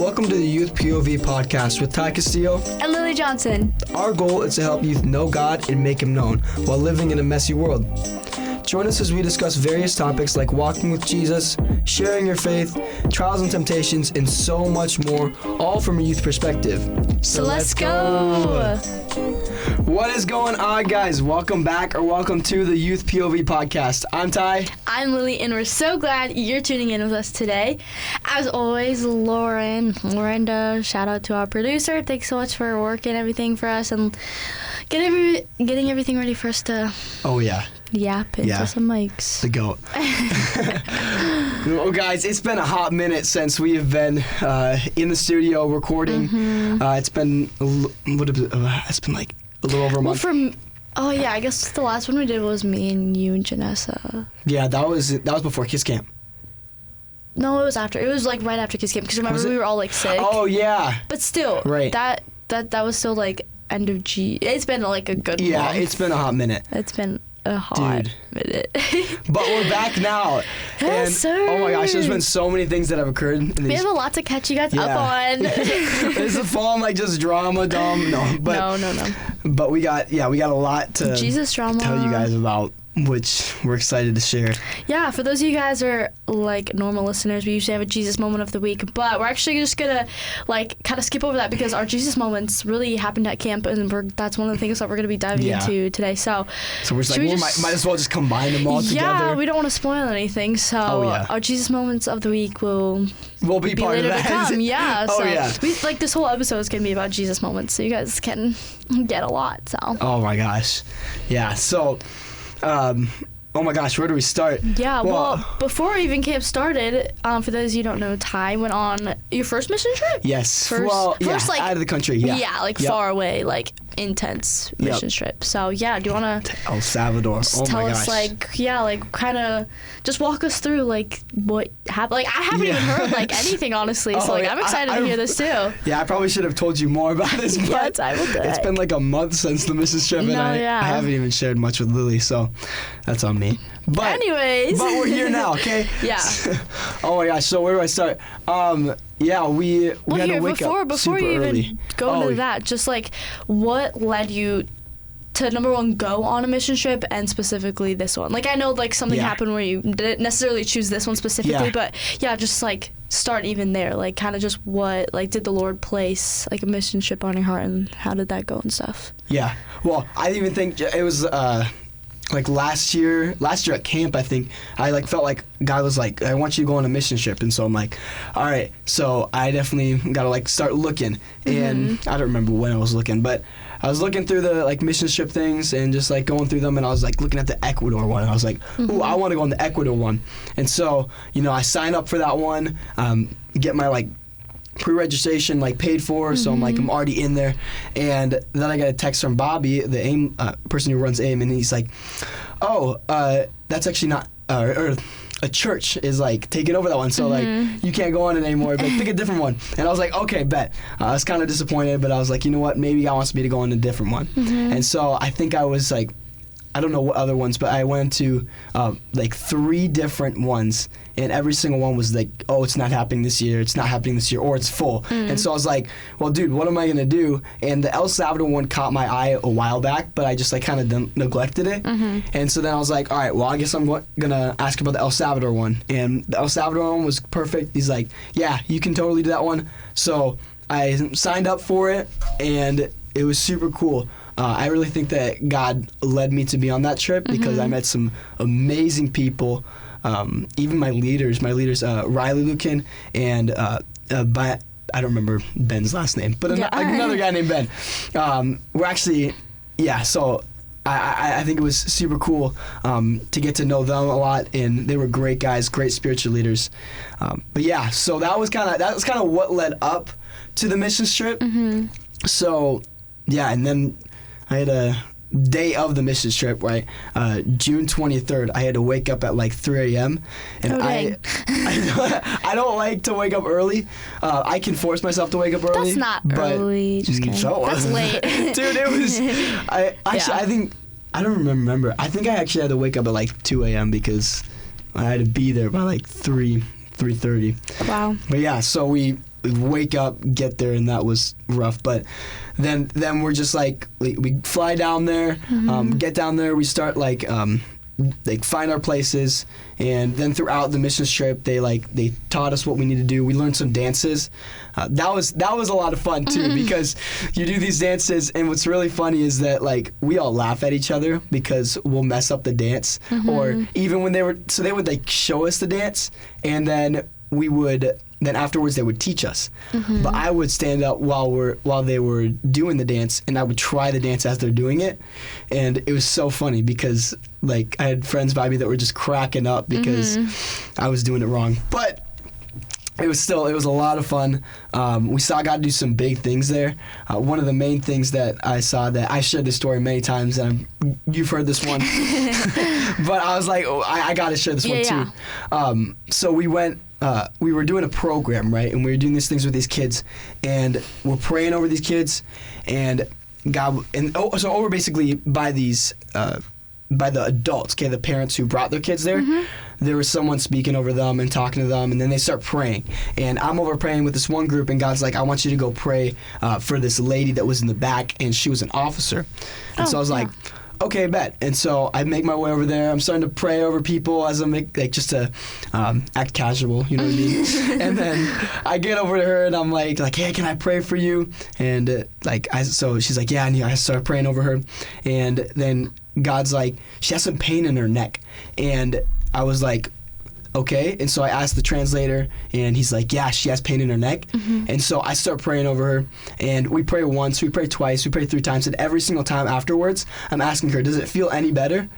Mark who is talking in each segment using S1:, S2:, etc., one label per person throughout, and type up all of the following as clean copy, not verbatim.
S1: Welcome to the Youth POV podcast with Ty Castillo
S2: and Lily Johnson.
S1: Our goal is to help youth know God and make Him known while living in a messy world. Join us as we discuss various topics like walking with Jesus, sharing your faith, trials and temptations, and so much more, all from a youth perspective.
S2: So let's go!
S1: What is going on, guys? Welcome back, or welcome to the Youth POV podcast. I'm Ty.
S2: I'm Lily, and we're so glad you're tuning in with us today. As always, Lorenda, shout out to our producer. Thanks so much for working everything for us and getting everything ready for us to yap into some mics.
S1: The GOAT. Well, guys, it's been a hot minute since we have been in the studio recording. It's been like a little over a month.
S2: I guess the last one we did was me and you and Janessa.
S1: Yeah, that was before Kiss Camp.
S2: No, it was after. It was like right after Kiss Camp because remember we were all like sick.
S1: Oh yeah.
S2: But still, right? That was still like end of G. It's been like a good month.
S1: Yeah, it's been a hot minute.
S2: It's been a hot minute.
S1: But we're back now.
S2: Yes, sir.
S1: Oh my gosh, there's been so many things that have occurred.
S2: We have a lot to catch you guys up on.
S1: Is the fall like just drama dumb? No. But we got a lot to
S2: Jesus drama.
S1: Tell you guys about, which we're excited to share.
S2: Yeah, for those of you guys who are like normal listeners, we usually have a Jesus moment of the week, but we're actually just gonna like kind of skip over that because our Jesus moments really happened at camp, and that's one of the things that we're gonna be diving into today. So
S1: we're just like, might as well just combine them all together.
S2: Yeah, we don't want to spoil anything. So our Jesus moments of the week will
S1: be part
S2: later
S1: of that.
S2: To come. Yeah.
S1: We
S2: like this whole episode is gonna be about Jesus moments, so you guys can get a lot. So.
S1: Oh my gosh, yeah. So. Oh my gosh, where do we start?
S2: Yeah, well before even camp started, for those of you who don't know, Ty went on your first mission trip?
S1: Yes.
S2: First like
S1: out of the country, yeah.
S2: Yeah, far away, like intense mission trip. So yeah, do you want to
S1: El Salvador? Oh
S2: tell
S1: my
S2: us
S1: gosh.
S2: kind of just walk us through like what happened. Like I haven't even heard like anything honestly, so I'm excited to hear this too.
S1: Yeah, I probably should have told you more about this, but it's been like a month since the mission trip, and I haven't even shared much with Lily, so that's on me. But we're here now, okay?
S2: Yeah.
S1: Oh my gosh, so where do I start? We had to wake up
S2: before
S1: super
S2: you
S1: early.
S2: even go into that, just like what led you to number one go on a mission trip, and specifically this one? Like I know like something happened where you didn't necessarily choose this one specifically, but just like start even there, like kind of just what like did the Lord place like a mission trip on your heart, and how did that go and stuff?
S1: Yeah, well I didn't even think it was like last year at camp, I think I like felt like God was like, I want you to go on a mission trip, and so I'm like, all right, so I definitely gotta like start looking, and I don't remember when I was looking, but I was looking through the like mission trip things and just like going through them, and I was like looking at the Ecuador one, and I was like, ooh, I want to go on the Ecuador one, and so I signed up for that one, get my like pre-registration like paid for, so I'm like I'm already in there, and then I got a text from Bobby, the AIM person who runs AIM, and he's like, that's actually not or a church is like taking over that one, so like you can't go on it anymore, but pick a different one. And I was like, okay, bet. I was kind of disappointed, but I was like, you know what, maybe God wants me to go on a different one. And so I think I was like, I don't know what other ones, but I went to like 3 different ones, and every single one was like, oh, it's not happening this year, or it's full. And so I was like, well, dude, what am I going to do? And the El Salvador one caught my eye a while back, but I just like kind of neglected it. And so then I was like, all right, well, I guess I'm going to ask about the El Salvador one. And the El Salvador one was perfect. He's like, yeah, you can totally do that one. So I signed up for it, and it was super cool. I really think that God led me to be on that trip because I met some amazing people. Even my leaders, Riley Lucan and I don't remember Ben's last name, but another guy named Ben. We're actually, so I think it was super cool to get to know them a lot, and they were great guys, great spiritual leaders. But yeah, so that was kind of what led up to the mission trip. So yeah, and then I had a day of the mission trip, right? June 23rd, I had to wake up at like 3 a.m. And I don't like to wake up early. I can force myself to wake up early.
S2: That's not early. Just kidding. That's late.
S1: Dude, it was... I don't remember. I think I actually had to wake up at like 2 a.m. because I had to be there by like 3:30.
S2: Wow.
S1: But yeah, so we wake up, get there, and that was rough. But then we're just like we fly down there, get down there, we start like find our places, and then throughout the mission trip they taught us what we need to do. We learned some dances. That was a lot of fun too, because you do these dances, and what's really funny is that like we all laugh at each other because we'll mess up the dance, or even when they would like show us the dance, and then then afterwards they would teach us. But I would stand up while they were doing the dance, and I would try the dance as they're doing it, and it was so funny because like I had friends by me that were just cracking up because I was doing it wrong. But it was a lot of fun. We saw God do some big things there. One of the main things that I saw, that I shared this story many times, and you've heard this one, but I was like, I got to share this one too. So we were doing a program, right? And we were doing these things with these kids, and we're praying over these kids, and God, so over basically by these, by the adults, okay, the parents who brought their kids there. There was someone speaking over them and talking to them, and then they start praying. And I'm over praying with this one group, and God's like, I want you to go pray for this lady that was in the back, and she was an officer. And so I was like, okay, bet. And so I make my way over there. I'm starting to pray over people as I'm just to act casual, you know what I mean? And then I get over to her, and I'm like, hey, can I pray for you? And so she's like, yeah, and I start praying over her. And then God's like, she has some pain in her neck. And I was like, okay. And so I asked the translator, and he's like, yeah, she has pain in her neck. And so I start praying over her, and we pray once, we pray twice, we pray 3 times, and every single time afterwards, I'm asking her, does it feel any better?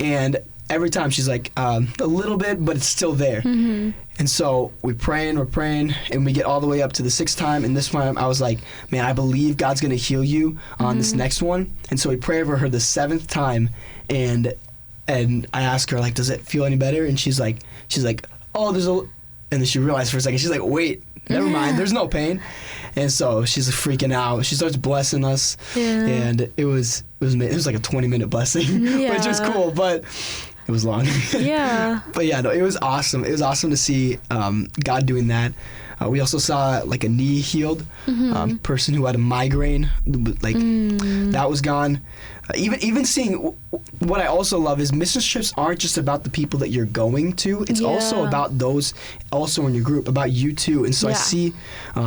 S1: And every time she's like, a little bit, but it's still there. And so we're praying, and we get all the way up to the 6th time, and this time I was like, man, I believe God's going to heal you on this next one. And so we pray over her the 7th time, and I ask her, like, does it feel any better? And she's like, oh, there's and then she realized for a second, she's like, wait, never mind, there's no pain. And so she's freaking out. She starts blessing us, and it was like a 20-minute blessing, which was cool, but it was long. But yeah, no, it was awesome. It was awesome to see God doing that. We also saw like a knee healed person who had a migraine, like that was gone. Even seeing, what I also love is mission trips aren't just about the people that you're going to. It's also about those also in your group, about you too. And so I see a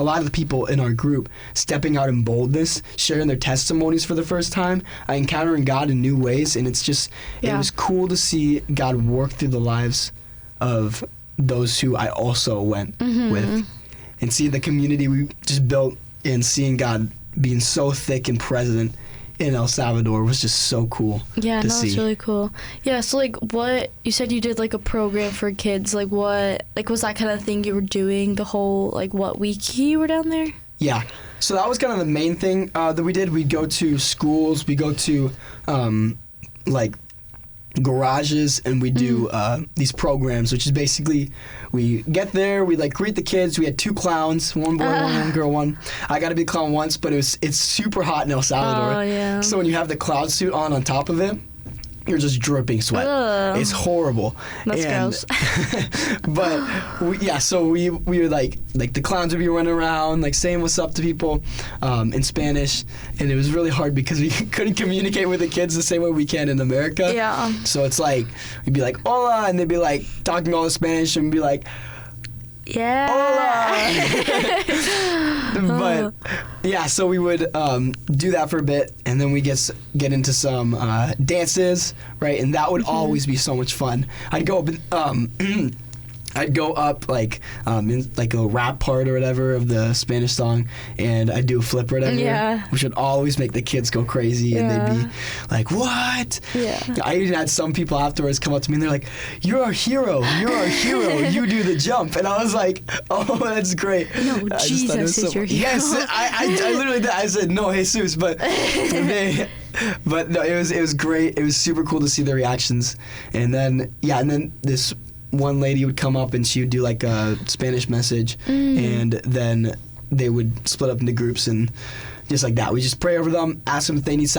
S1: lot of the people in our group stepping out in boldness, sharing their testimonies for the first time, encountering God in new ways. And it's just, it was cool to see God work through the lives of those who I also went with, and see the community we just built, and seeing God being so thick and present in El Salvador was just so cool to see.
S2: It's really cool. Yeah, so like what, you said you did like a program for kids, like what, like was that kind of thing you were doing the whole, like what week you were down there?
S1: Yeah, so that was kind of the main thing that we did. We'd go to schools, we go to like garages, and we do these programs, which is basically we get there, we like greet the kids. We had 2 clowns, one boy, one girl, one. I got to be a clown once, but it's super hot in El Salvador. So when you have the cloud suit on top of it, you're just dripping sweat. It's horrible.
S2: That's gross.
S1: But so we were like the clowns would be running around like saying what's up to people in Spanish, and it was really hard because we couldn't communicate with the kids the same way we can in America. So it's like we'd be like hola, and they'd be like talking all the Spanish, and we'd be like hola. But so we would do that for a bit, and then we get into some dances, right? And that would always be so much fun. I'd go up like in like a rap part or whatever of the Spanish song, and I'd do a flip or whatever, which would always make the kids go crazy, and they'd be like, what? I even had some people afterwards come up to me, and they're like, you're our hero, you do the jump. And I was like, oh, that's great.
S2: No, Jesus is your hero.
S1: Yes, I literally did. I said, no, Jesus, but but no, it was great. It was super cool to see the reactions. And then this one lady would come up, and she would do like a Spanish message, and then they would split up into groups, and just like that, we just pray over them, ask them if they need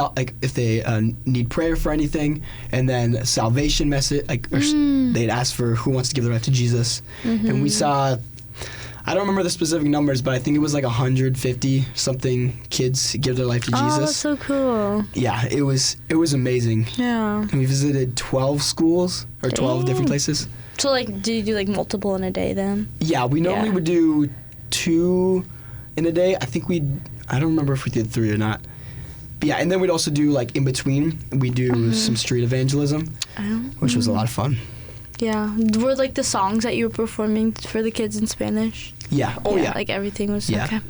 S1: if they need prayer for anything, and then salvation message, they'd ask for who wants to give their life to Jesus. And we saw, I don't remember the specific numbers, but I think it was like 150 something kids give their life to Jesus.
S2: Oh, that's so cool.
S1: Yeah, it was amazing.
S2: Yeah.
S1: We visited 12 schools or 12 different places.
S2: So like, do you do like multiple in a day then?
S1: Yeah, we normally would do 2 in a day. I don't remember if we did 3 or not. But yeah, and then we'd also do like in between, we do some street evangelism, which was a lot of fun.
S2: Yeah. Were like the songs that you were performing for the kids in Spanish?
S1: Yeah. Oh yeah.
S2: Like everything was okay.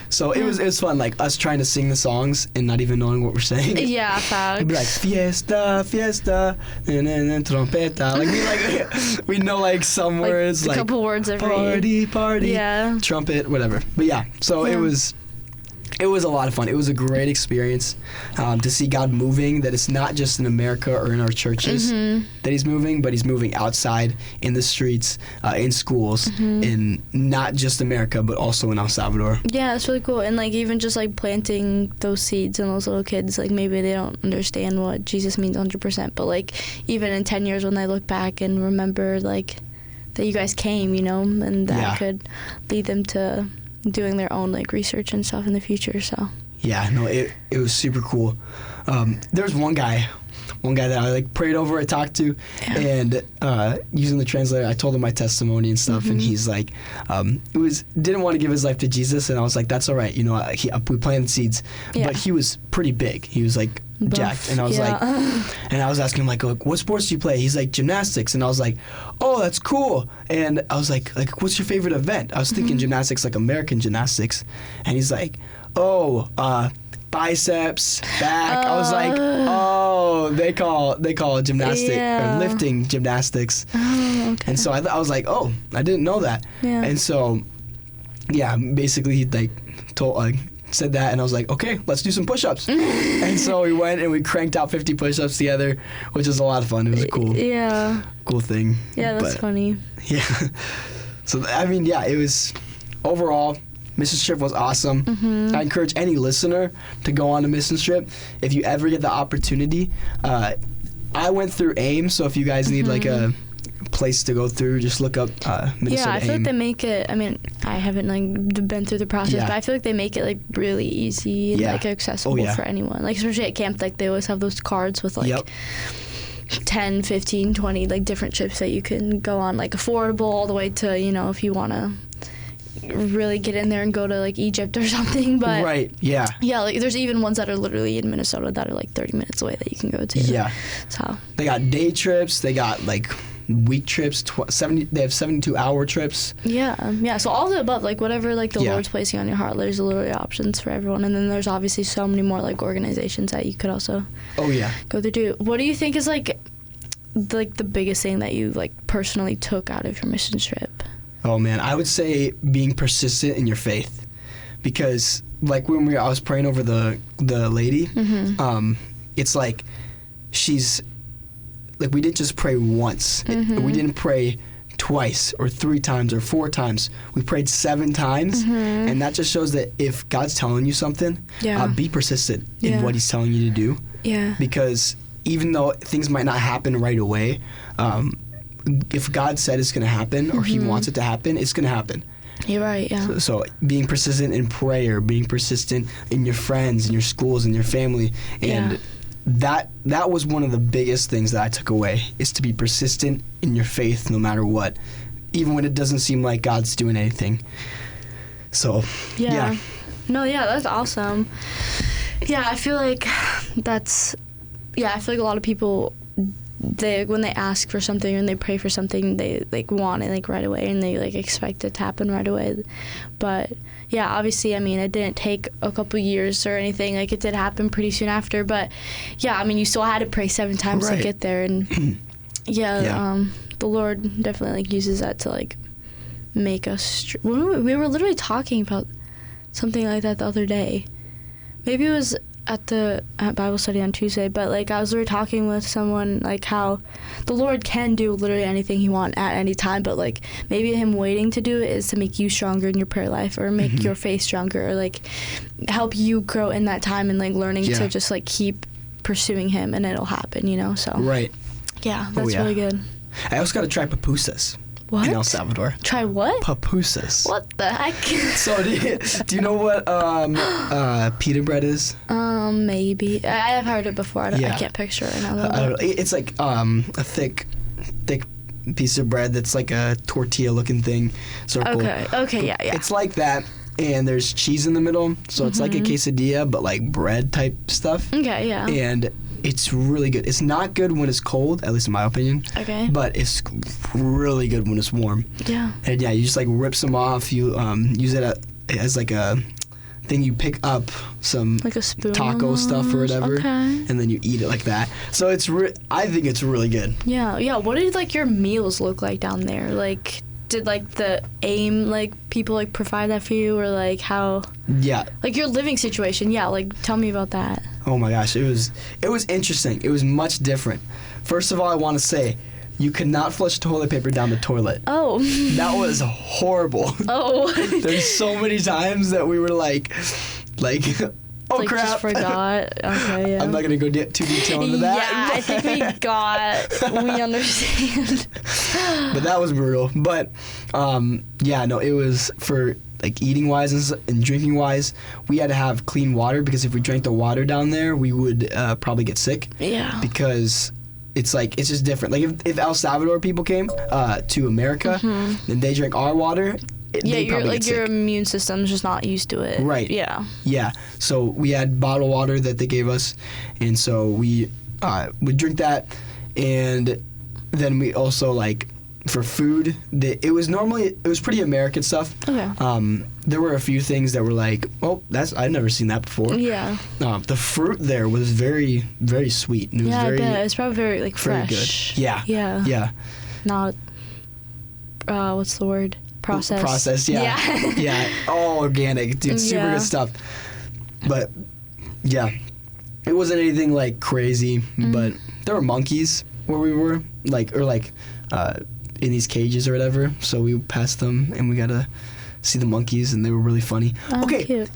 S1: So it was fun, like us trying to sing the songs and not even knowing what we're saying.
S2: Yeah, facts.
S1: We'd be like fiesta, fiesta, and then trompeta. Like we know like some words,
S2: a
S1: like
S2: couple words every
S1: party, trumpet, whatever. But yeah, so it was a lot of fun. It was a great experience to see God moving, that it's not just in America or in our churches that he's moving, but he's moving outside in the streets, in schools, in not just America, but also in El Salvador.
S2: Yeah, it's really cool. And like even just like planting those seeds in those little kids, like maybe they don't understand what Jesus means 100%, but like even in 10 years when they look back and remember like that you guys came, you know, and that could lead them to doing their own like research and stuff in the future. So
S1: yeah, no, it was super cool. There's one guy that I like prayed over, I talked to, and using the translator, I told him my testimony and stuff, and he's like, didn't want to give his life to Jesus, and I was like, that's all right, you know, we planted seeds, but he was pretty big. He was like jacked, and I was like, and I was asking him like, what sports do you play? He's like, gymnastics, and I was like, oh, that's cool. And I was like, what's your favorite event? I was thinking gymnastics, like American gymnastics, and he's like, oh, biceps, back. I was like, oh, they call gymnastic or lifting gymnastics.
S2: Oh, okay.
S1: And so I was like, oh, I didn't know that. Yeah. And so, yeah, basically he like said that, and I was like, okay, let's do some push-ups. And so we went and we cranked out 50 push-ups together, which was a lot of fun. It was a cool thing.
S2: Yeah, that's funny.
S1: Yeah. So I mean, yeah, it was overall. Mission trip was awesome. I encourage any listener to go on a mission trip if you ever get the opportunity. I went through AIM, so if you guys need like a place to go through, just look up Minnesota
S2: Yeah, I feel
S1: AIM.
S2: like they make it, I mean, I haven't like been through the process, but I feel like they make it like really easy and like accessible for anyone. Like especially at camp, like they always have those cards with like 10, 15, 20 like different trips that you can go on, like affordable all the way to, you know, if you want to really get in there and go to like Egypt or something. But like there's even ones that are literally in Minnesota that are like 30 minutes away that you can go to. So
S1: they got day trips, they got like week trips, they have 72-hour trips. So all the above, like whatever like the Lord's placing on your heart, there's literally options for everyone. And then there's obviously so many more like organizations that you could also go to do. What do you think is like the biggest thing that you like personally took out of your mission trip? Oh man, I would say being persistent in your faith, because like when I was praying over the lady, it's like she's like, we didn't just pray once. We didn't pray twice or 3 times or 4 times. We prayed 7 times, and that just shows that if God's telling you something, be persistent in what he's telling you to do. Because even though things might not happen right away, if God said it's going to happen or he wants it to happen, it's going to happen.
S2: You're right,
S1: So being persistent in prayer, being persistent in your friends, in your schools, in your family, and that was one of the biggest things that I took away, is to be persistent in your faith no matter what, even when it doesn't seem like God's doing anything. So, that's awesome.
S2: I feel like I feel like a lot of people, when they ask for something and they pray for something, they like want it like right away and they like expect it to happen right away. But obviously, I mean, it didn't take a couple years or anything. Like it did happen pretty soon after. But I mean, you still had to pray 7 times to get there. And the Lord definitely like uses that to like make us. We were literally talking about something like that the other day. Maybe it was at Bible study on Tuesday, but like I was literally talking with someone like how the Lord can do literally anything he wants at any time, but like maybe him waiting to do it is to make you stronger in your prayer life or make your faith stronger or like help you grow in that time and like learning to just like keep pursuing him and it'll happen, you know. So that's really good.
S1: I also got to try pupusas.
S2: What?
S1: in El Salvador.
S2: Try what?
S1: Pupusas.
S2: What the heck?
S1: So do you know what pita bread is?
S2: Maybe. I have heard it before. I can't picture it right now.
S1: I don't know. It's like a thick piece of bread that's like a tortilla-looking thing, circle.
S2: Okay, yeah.
S1: It's like that, and there's cheese in the middle, so it's like a quesadilla, but like bread type stuff.
S2: Okay, yeah.
S1: And it's really good. It's not good when it's cold, at least in my opinion.
S2: Okay.
S1: But it's really good when it's warm.
S2: Yeah.
S1: And yeah, you just like rip some off. You use it as like a thing. You pick up some
S2: like a spoon
S1: taco stuff or whatever,
S2: okay.
S1: and then you eat it like that. So it's I think it's really good.
S2: Yeah. What did like your meals look like down there? Like, did like the AIM like people like provide that for you, or like how?
S1: Yeah.
S2: Like your living situation. Yeah. Like tell me about that.
S1: Oh my gosh, it was interesting. It was much different. First of all, I want to say, you could not flush toilet paper down the toilet.
S2: Oh.
S1: That was horrible.
S2: Oh.
S1: There's so many times that we were like, oh
S2: like
S1: crap.
S2: Just forgot. Okay, yeah.
S1: I'm not gonna go too detailed into that.
S2: Yeah, I think we understand.
S1: But that was brutal. But it was for like eating wise and drinking wise, we had to have clean water, because if we drank the water down there, we would probably get sick.
S2: Yeah.
S1: Because it's just different. Like if El Salvador people came to America and they drank our water,
S2: your immune system's just not used to it.
S1: Right.
S2: Yeah.
S1: Yeah. So we had bottled water that they gave us, and so we would drink that, and then we also like for food. It was pretty American stuff.
S2: Okay.
S1: There were a few things that were like, oh, I'd never seen that before.
S2: Yeah.
S1: The fruit there was very, very sweet. And it was
S2: I bet. It's probably very like fresh.
S1: Very good. Yeah.
S2: Yeah.
S1: Yeah.
S2: Not. What's the word? Processed.
S1: Yeah. Yeah. All organic, dude. Super good stuff. But yeah, it wasn't anything like crazy. But there were monkeys where we were, in these cages or whatever. So we passed them and we got to see the monkeys, and they were really funny.
S2: Oh,
S1: okay.
S2: Cute.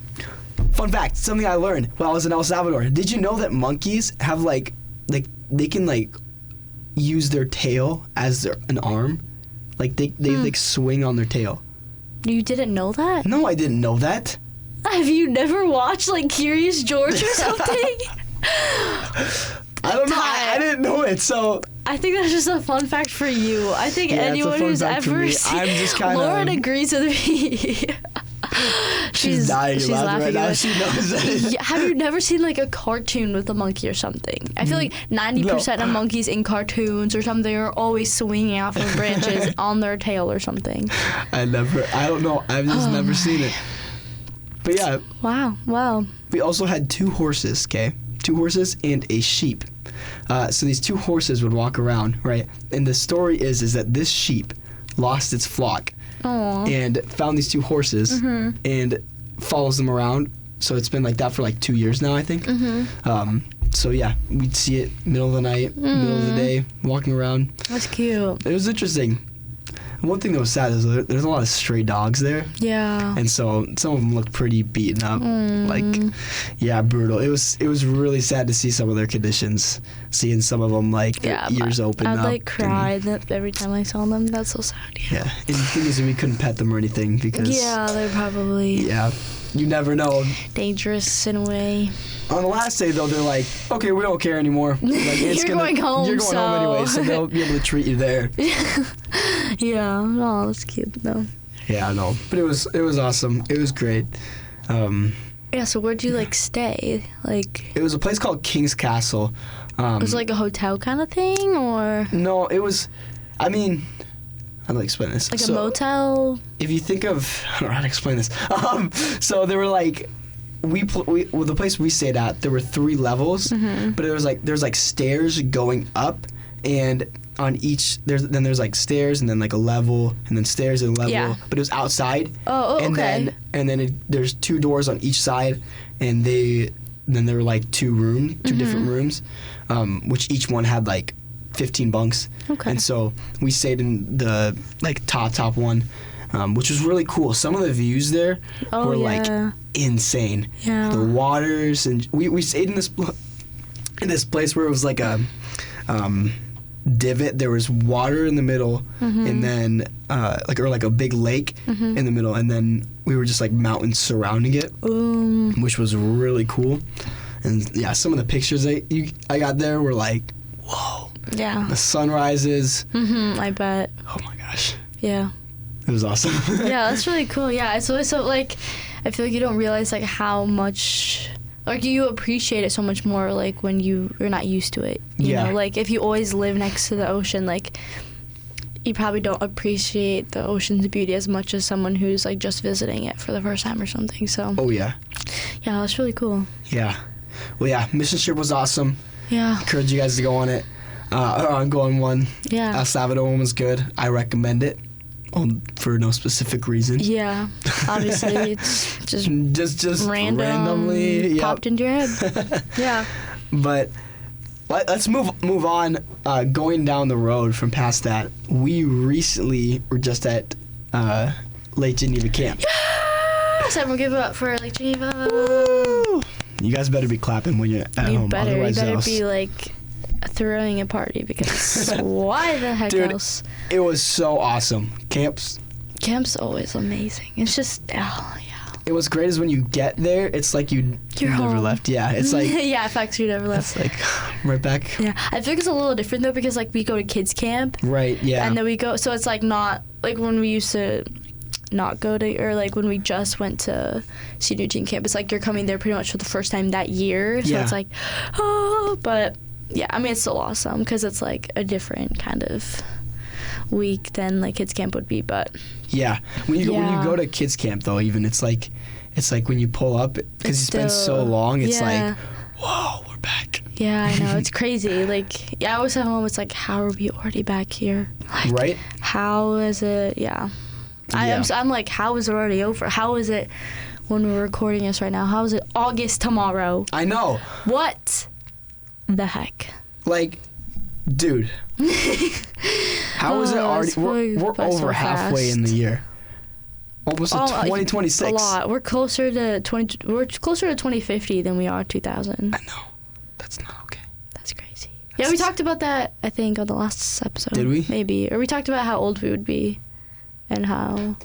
S1: Fun fact, something I learned while I was in El Salvador. Did you know that monkeys have like they can like use their tail as an arm? Like they like swing on their tail.
S2: You didn't know that?
S1: No, I didn't know that.
S2: Have you never watched like Curious George or something?
S1: I don't know. I didn't know it, so
S2: I think that's just a fun fact for you. I think anyone who's ever seen
S1: I'm just kind of
S2: Lauren agrees with me.
S1: She's dying
S2: she's
S1: laughing right now.
S2: it.
S1: She knows that.
S2: Yeah, have you never seen like a cartoon with a monkey or something? I feel like 90% of monkeys in cartoons or something are always swinging off of branches on their tail or something.
S1: I don't know. I've just never seen it. But yeah.
S2: Wow.
S1: We also had 2 horses, okay? 2 horses and a sheep. So these 2 horses would walk around, right? And the story is that this sheep lost its flock.
S2: Aww.
S1: And found these 2 horses and follows them around. So it's been like that for like 2 years now, I think. So yeah, we'd see it middle of the night, middle of the day, walking around.
S2: That's cute.
S1: It was interesting. One thing that was sad is there's a lot of stray dogs there.
S2: Yeah.
S1: And so some of them looked pretty beaten up. Like, yeah, brutal. It was really sad to see some of their conditions. Seeing some of them like their ears open up.
S2: I'd like cry every time I saw them. That's so sad.
S1: Yeah. And the thing is, we couldn't pet them or anything because.
S2: Yeah, they're probably.
S1: Yeah. You never know.
S2: Dangerous in a way.
S1: On the last day, though, they're like, okay, we don't care anymore. Like,
S2: You're going home
S1: anyway, so they'll be able to treat you there.
S2: Yeah. Oh, that's cute, though.
S1: Yeah, I know. But it was awesome. It was great.
S2: Yeah, so where'd you, like, stay? Like...
S1: It was a place called King's Castle.
S2: It was like a hotel kind of thing, or...?
S1: No, it was... I mean... How do I explain this?
S2: Like a motel?
S1: If you think of... I don't know how to explain this. So there were, like... the place we stayed at, there were 3 levels, but there's like stairs going up, and on each there's like stairs and then like a level and then stairs and a level. Yeah. But it was outside.
S2: Oh, okay.
S1: And then there's 2 doors on each side, and then there were like 2 different rooms, which each one had like 15 bunks.
S2: Okay.
S1: And so we stayed in the like top one. Which was really cool. Some of the views there were like insane.
S2: Yeah.
S1: The waters, and we stayed in this place where it was like divot. There was water in the middle, and then like a big lake in the middle, and then we were just like mountains surrounding it, which was really cool. And yeah, some of the pictures I got there were like, whoa.
S2: Yeah.
S1: The sunrises.
S2: I bet.
S1: Oh my gosh.
S2: Yeah.
S1: It was awesome.
S2: Yeah, that's really cool. Yeah, it's always so like, I feel like you don't realize like how much, like you appreciate it so much more like when you're not used to it. You know, like if you always live next to the ocean, like you probably don't appreciate the ocean's beauty as much as someone who's like just visiting it for the first time or something. So.
S1: Oh yeah.
S2: Yeah, that's really cool.
S1: Yeah. Well, yeah, mission trip was awesome.
S2: Yeah.
S1: Encourage you guys to go on it. Go on one.
S2: Yeah.
S1: El Salvador one was good. I recommend it. For no specific reason.
S2: Yeah, obviously it's just
S1: randomly
S2: popped into your head. Yeah.
S1: But let's move on. Going down the road from past that, we recently were just at Lake Geneva Camp.
S2: Yes, everyone give it up for Lake Geneva.
S1: Woo! You guys better be clapping when you're at home.
S2: You better
S1: else.
S2: be like throwing a party because why the heck
S1: Dude,
S2: else?
S1: It was so awesome. Camp's
S2: always amazing. It's just yeah.
S1: It was great is when you get there, it's like you never
S2: home.
S1: left. Yeah, it's like
S2: yeah, facts you never left.
S1: It's like right back.
S2: Yeah, I feel like it's a little different though because like we go to kids camp.
S1: Right. Yeah.
S2: And then we go, so it's like not like when we used to not go to, or like when we just went to Senior Teen Camp. It's like you're coming there pretty much for the first time that year. So it's like, oh, but yeah, I mean it's still awesome because it's like a different kind of week than like kids camp would be. But
S1: yeah, when you go to kids camp though, even it's like when you pull up because it's been so long. It's like, whoa, we're back.
S2: Yeah, I know, it's crazy. Like, yeah, I always have moments like, how are we already back here? Like,
S1: right?
S2: How is it? Yeah. I'm like, how is it already over? How is it when we're recording this right now? How is it August tomorrow?
S1: I know.
S2: What the heck?
S1: Like, dude. How is it already? We're over halfway in the year. Almost to 2026.
S2: A lot. We're closer to 2050 than we are 2000.
S1: I know. That's not okay.
S2: That's crazy. Yeah, we talked about that, I think, on the last episode.
S1: Did we?
S2: Maybe. Or we talked about how old we would be and how...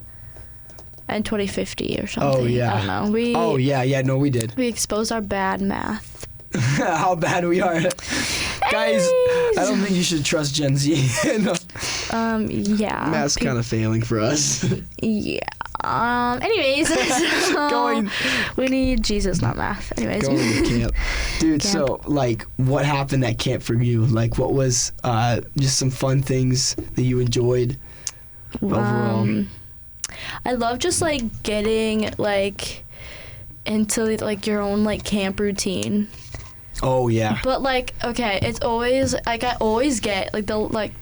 S2: And 2050 or something.
S1: Oh, yeah.
S2: I don't know.
S1: No, we did.
S2: We exposed our bad math.
S1: How bad we are. Guys, I don't think you should trust Gen Z. No.
S2: Yeah.
S1: Math's kind of failing for us.
S2: Yeah. Anyways, we need Jesus, not math. Anyways,
S1: going to camp, dude. So, like, what happened at camp for you? Like, what was just some fun things that you enjoyed overall?
S2: I love just like getting like into like your own like camp routine.
S1: Oh yeah.
S2: But like, okay, it's always like I always get like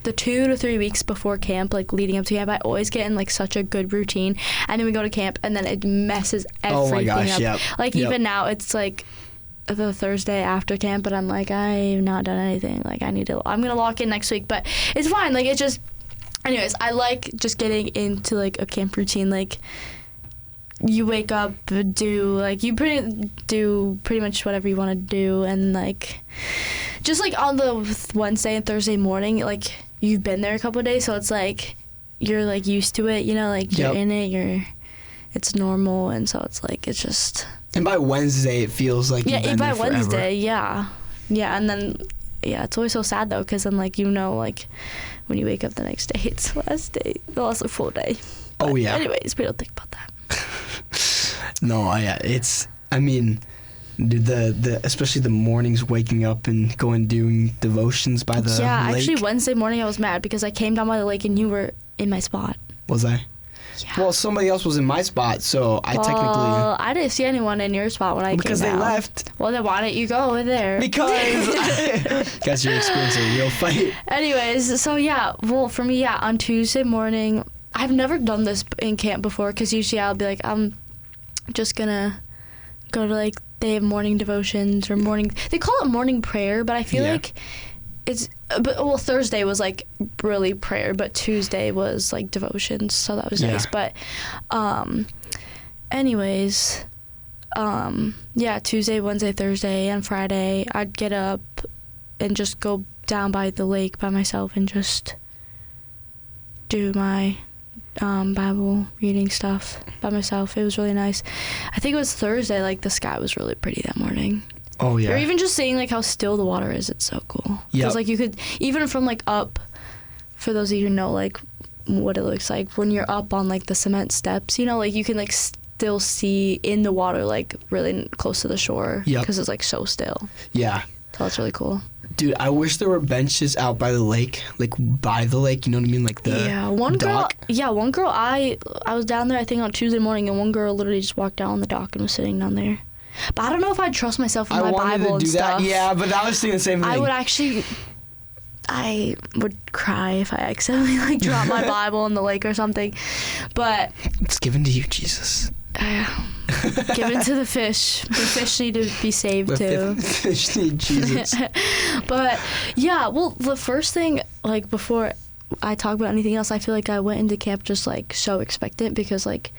S2: the 2 to 3 weeks before camp, like leading up to camp, I always get in like such a good routine, and then we go to camp and then it messes everything
S1: oh my gosh,
S2: up.
S1: Yep.
S2: Like
S1: yep.
S2: even now it's like the Thursday after camp, but I'm like, I've not done anything. Like I'm gonna lock in next week, but it's fine. Like it's just, anyways, I like just getting into like a camp routine. Like you wake up, do pretty much whatever you want to do, and like just like on the Wednesday and Thursday morning, like you've been there a couple of days, so it's like you're like used to it, you know, like you're in it, it's normal, and so it's like it's just. And
S1: by Wednesday, it feels like you've been there forever.
S2: Wednesday, yeah, and then it's always so sad though, because then like like when you wake up the next day, it's the last full day. But
S1: oh yeah.
S2: Anyways, we don't think about that.
S1: No, it's. I mean, the especially the mornings, waking up and going doing devotions by the lake.
S2: Actually, Wednesday morning I was mad because I came down by the lake and you were in my spot.
S1: Was I?
S2: Yeah.
S1: Well, somebody else was in my spot, so technically.
S2: I didn't see anyone in your spot when I came down.
S1: Because they left.
S2: Well, then why didn't you go over there?
S1: Because guess you're experiencing a real fight.
S2: Anyways, so yeah, well for me, on Tuesday morning, I've never done this in camp before because usually I'll be like, I'm just gonna go to like they have morning devotions or morning. They call it morning prayer, but I feel like it's. But Thursday was like really prayer, but Tuesday was like devotions, so that was nice. But, anyways, Tuesday, Wednesday, Thursday, and Friday, I'd get up and just go down by the lake by myself and just do my Bible reading stuff by myself. It was really nice. I think it was Thursday. Like, the sky was really pretty that morning.
S1: Oh yeah.
S2: Or even just seeing like how still the water is. It's so cool.
S1: Yeah.
S2: Because like you could even from like up. For those of you who know like what it looks like when you're up on like the cement steps, you know, like you can like still see in the water like really close to the shore.
S1: Yep.
S2: Because it's like so still.
S1: Yeah.
S2: So it's really cool.
S1: Dude, I wish there were benches out by the lake, like by the lake. You know what I mean, like the
S2: one
S1: dock.
S2: One girl. I was down there I think on Tuesday morning, and one girl literally just walked down on the dock and was sitting down there. But I don't know if I'd trust myself with my Bible and stuff.
S1: Yeah, but I was thinking the same thing.
S2: I would cry if I accidentally like dropped my Bible in the lake or something. But
S1: it's given to you, Jesus.
S2: Give it to the fish. The fish need to be saved too.
S1: The fish need Jesus.
S2: But yeah, well, the first thing, like before I talk about anything else, I feel like I went into camp just like so expectant because like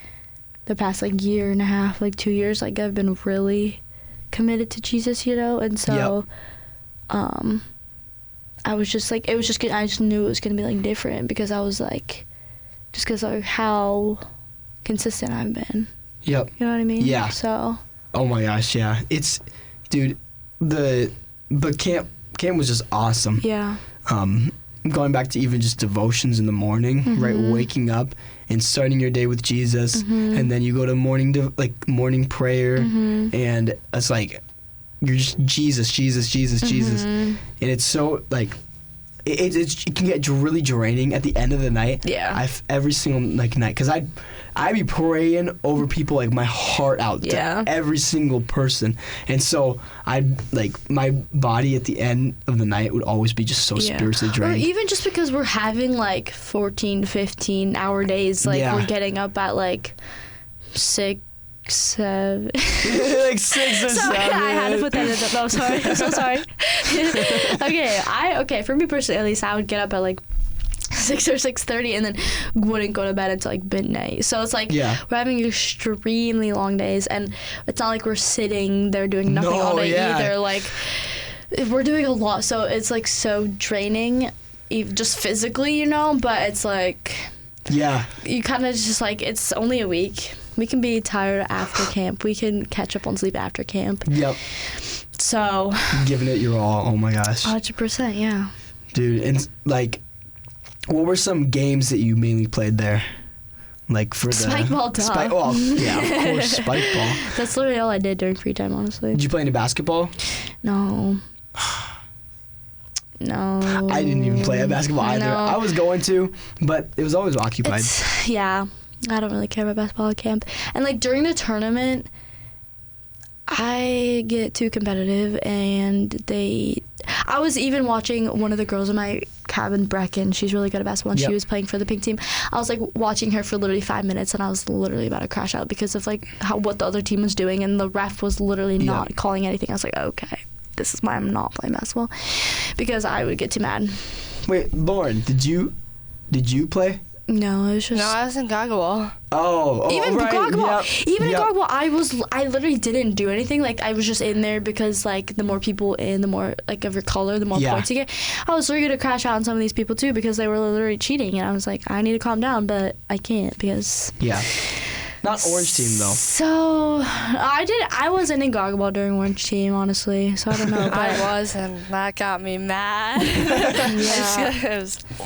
S2: the past like year and a half, like 2 years, like I've been really committed to Jesus, you know, and so, I was just like, I just knew it was gonna be like different because I was like, just because of how consistent I've been.
S1: Yep.
S2: You know what I mean?
S1: Yeah.
S2: So.
S1: Oh my gosh, yeah. It's, dude, but camp was just awesome.
S2: Yeah.
S1: Going back to even just devotions in the morning, right? Waking up and starting your day with Jesus, and then you go to morning prayer, and it's like you're just Jesus, and it's so like it can get really draining at the end of the night.
S2: Yeah.
S1: Every single night because I'd be praying over people like my heart out to every single person, and so my body at the end of the night would always be just so spiritually drained. Or
S2: even just because we're having like 14, 15 hour days, like we're getting up at like 6, 7.
S1: Like 6 or 7.
S2: I had to put that in. No, sorry. I'm so sorry. Okay, for me personally, at least, I would get up at like 6 or 6:30 and then wouldn't go to bed until like midnight. So it's like we're having extremely long days, and it's not like we're sitting there doing nothing all day either. Like we're doing a lot, so it's like so draining, just physically, you know. But it's like you kind of just like it's only a week. We can be tired after camp. We can catch up on sleep after camp. Yep. So
S1: giving it your all. Oh my gosh.
S2: 100%. Yeah.
S1: Dude, and like. What were some games that you mainly played there? Like for the
S2: spike ball, duh.
S1: Of course, spike ball.
S2: That's literally all I did during free time, honestly.
S1: Did you play any basketball?
S2: No. No.
S1: I didn't even play basketball either.
S2: No.
S1: I was going to, but it was always occupied.
S2: I don't really care about basketball at camp. And like during the tournament, I get too competitive, and I was even watching one of the girls in my cabin, Brecken. She's really good at basketball, and she was playing for the pink team. I was like watching her for literally 5 minutes, and I was literally about to crash out because of like what the other team was doing, and the ref was literally not calling anything. I was like, okay, this is why I'm not playing basketball, because I would get too mad.
S1: Wait, Lauren, did you play?
S2: No, it was just.
S3: No, I was in Goggleball.
S2: Even
S1: right.
S2: Goggleball. Even in Goggleball, I literally didn't do anything. Like I was just in there because like the more people in, the more like of your color, the more points you get. I was really gonna crash out on some of these people too because they were literally cheating, and I was like, I need to calm down, but I can't because.
S1: Yeah. Not Orange Team though.
S2: So I wasn't in Goggleball during Orange Team, honestly. So I don't know. But
S3: I was, and that got me mad.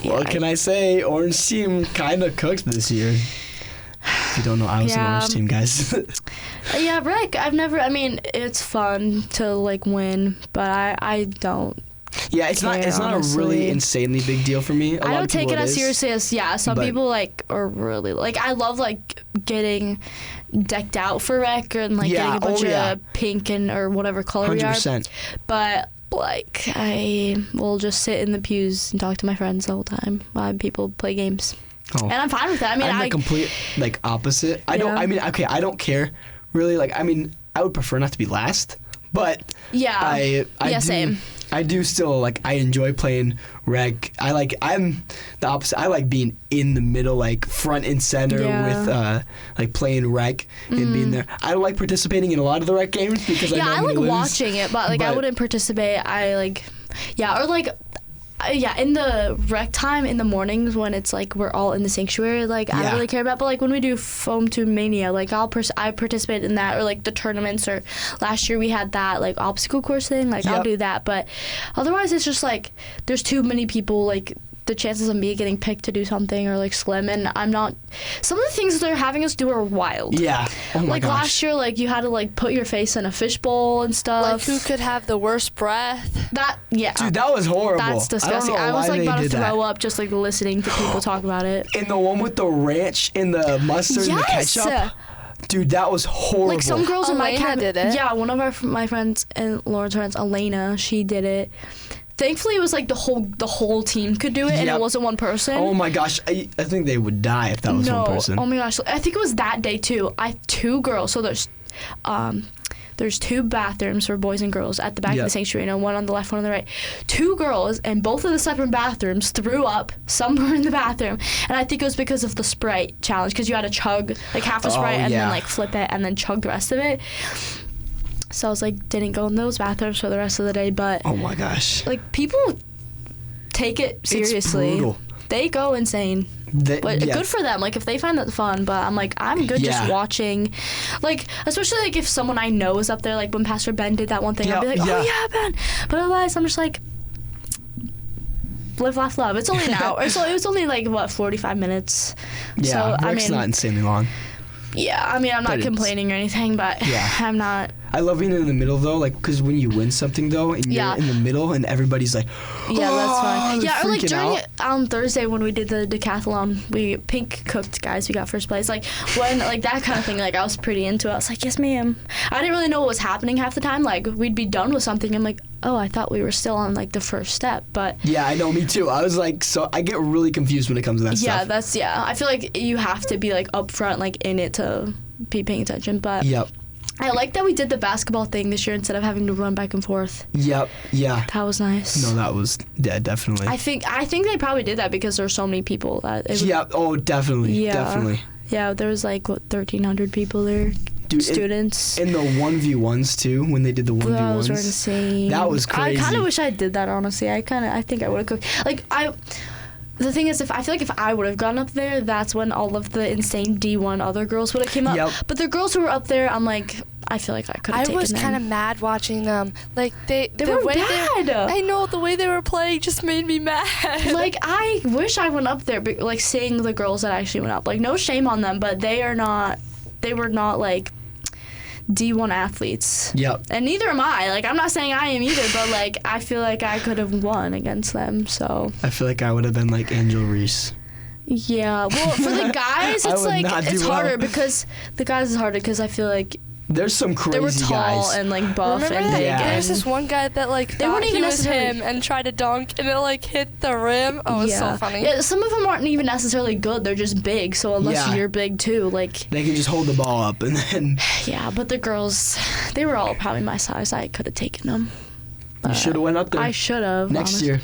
S1: What can I say? Orange Team kind of cooked this year. If you don't know, I was an Orange Team, guys.
S2: Yeah, Rick. I mean, it's fun to like win, but I don't.
S1: Yeah, it's not honestly. A really insanely big deal for me.
S2: I don't take it as seriously as some people like are really like I love like getting decked out for rec and like getting a bunch of pink and or whatever color 100%. We are. But like I will just sit in the pews and talk to my friends the whole time while people play games. And I'm fine with that. I mean,
S1: I'm the complete like opposite. I don't. I mean, okay, I don't care really. Like, I mean, I would prefer not to be last, but I do,
S2: same.
S1: I do still like. I enjoy playing rec. I'm the opposite. I like being in the middle, like front and center with like playing rec and being there. I don't like participating in a lot of the rec games because I know I'm
S2: like
S1: lose,
S2: watching it, but like I wouldn't participate. I like or like. Yeah, in the rec time in the mornings when it's like we're all in the sanctuary, like I don't really care about. But like when we do Foam to Mania, like I participate in that, or like the tournaments, or last year we had that like obstacle course thing. Like I'll do that, but otherwise it's just like there's too many people. Like the chances of me getting picked to do something are like slim, and I'm not. Some of the things they're having us do are wild.
S1: Yeah. Oh my
S2: like
S1: gosh.
S2: last year, like you had to like put your face in a fishbowl and stuff.
S3: Like who could have the worst breath?
S1: Dude, that was horrible.
S2: That's disgusting. I was like about to throw up just like listening to people talk about it.
S1: And the one with the ranch and the mustard and the ketchup. Dude, that was horrible.
S2: Like some girls in my
S3: Elena
S2: cabin
S3: did it.
S2: Yeah, one of my friends and Lauren's friends, Elena, she did it. Thankfully, it was like the whole team could do it, and it wasn't one person.
S1: Oh my gosh, I think they would die if that was one person.
S2: Oh my gosh, I think it was that day too. Two girls. So there's two bathrooms for boys and girls at the back of the sanctuary, one on the left, one on the right. Two girls, and both of the separate bathrooms threw up somewhere in the bathroom, and I think it was because of the Sprite challenge, because you had to chug like half a Sprite and then like flip it and then chug the rest of it. So I was like, didn't go in those bathrooms for the rest of the day, but
S1: oh my gosh,
S2: like people take it seriously.
S1: It's brutal.
S2: They go insane. But good for them, like if they find that fun. But I'm like, I'm good just watching, like especially like if someone I know is up there, like when Pastor Ben did that one thing, I'd be like, oh yeah, Ben. But otherwise, I'm just like, live, laugh, love. It's only an hour. So it was only like what 45 minutes.
S1: Yeah,
S2: so,
S1: it's not insanely long.
S2: Yeah, I mean, I'm not complaining or anything, but I'm not.
S1: I love being in the middle though, like because when you win something though, and you're in the middle, and everybody's like,
S2: yeah, that's fine. Yeah, or like during
S1: out.
S2: Thursday when we did the decathlon, we pink cooked guys. We got first place. Like when like that kind of thing. Like I was pretty into it. I was like, yes, ma'am. I didn't really know what was happening half the time. Like we'd be done with something. I'm like, oh, I thought we were still on like the first step, but
S1: yeah, I know, me too. I was like, so I get really confused when it comes to that stuff.
S2: Yeah, I feel like you have to be like upfront, like in it to be paying attention. But I like that we did the basketball thing this year instead of having to run back and forth.
S1: Yeah.
S2: That was nice.
S1: No, that was definitely.
S2: I think they probably did that because there's so many people that.
S1: Definitely.
S2: Yeah, there was like 1,300 people there. Dude, students.
S1: In the 1v1s too, when they did the 1v1s.
S2: Those were insane.
S1: That was crazy.
S2: I kind of wish I did that, honestly. I think I would have cooked. Like, the thing is, I feel like if I would have gone up there, that's when all of the insane D1 other girls would have came up. Yep. But the girls who were up there, I'm like, I feel like I could have taken them.
S3: I was kind of mad watching them. Like, they
S2: were bad.
S3: I know, the way they were playing just made me mad.
S2: Like, I wish I went up there, but, like, seeing the girls that actually went up. Like, no shame on them, but they were not, like, D1 athletes.
S1: Yep.
S2: And neither am I. Like, I'm not saying I am either, but, like, I feel like I could have won against them, so.
S1: I feel like I would have been like Angel Reese.
S2: Yeah. Well, for the guys, it's like, it's harder because the guys is harder because I feel like
S1: there's some crazy
S2: they were tall
S1: guys.
S2: and like buff.
S3: Remember
S2: and
S3: that?
S2: big.
S3: Yeah. There's this one guy that like
S2: they weren't even
S3: was him and tried to dunk and it like hit the rim. Oh, it was so funny.
S2: Yeah, some of them aren't even necessarily good. They're just big. So unless you're big too, like
S1: they can just hold the ball up and then.
S2: Yeah, but the girls, they were all probably my size. I could have taken them.
S1: You should have went up there.
S2: I should have.
S1: Next year.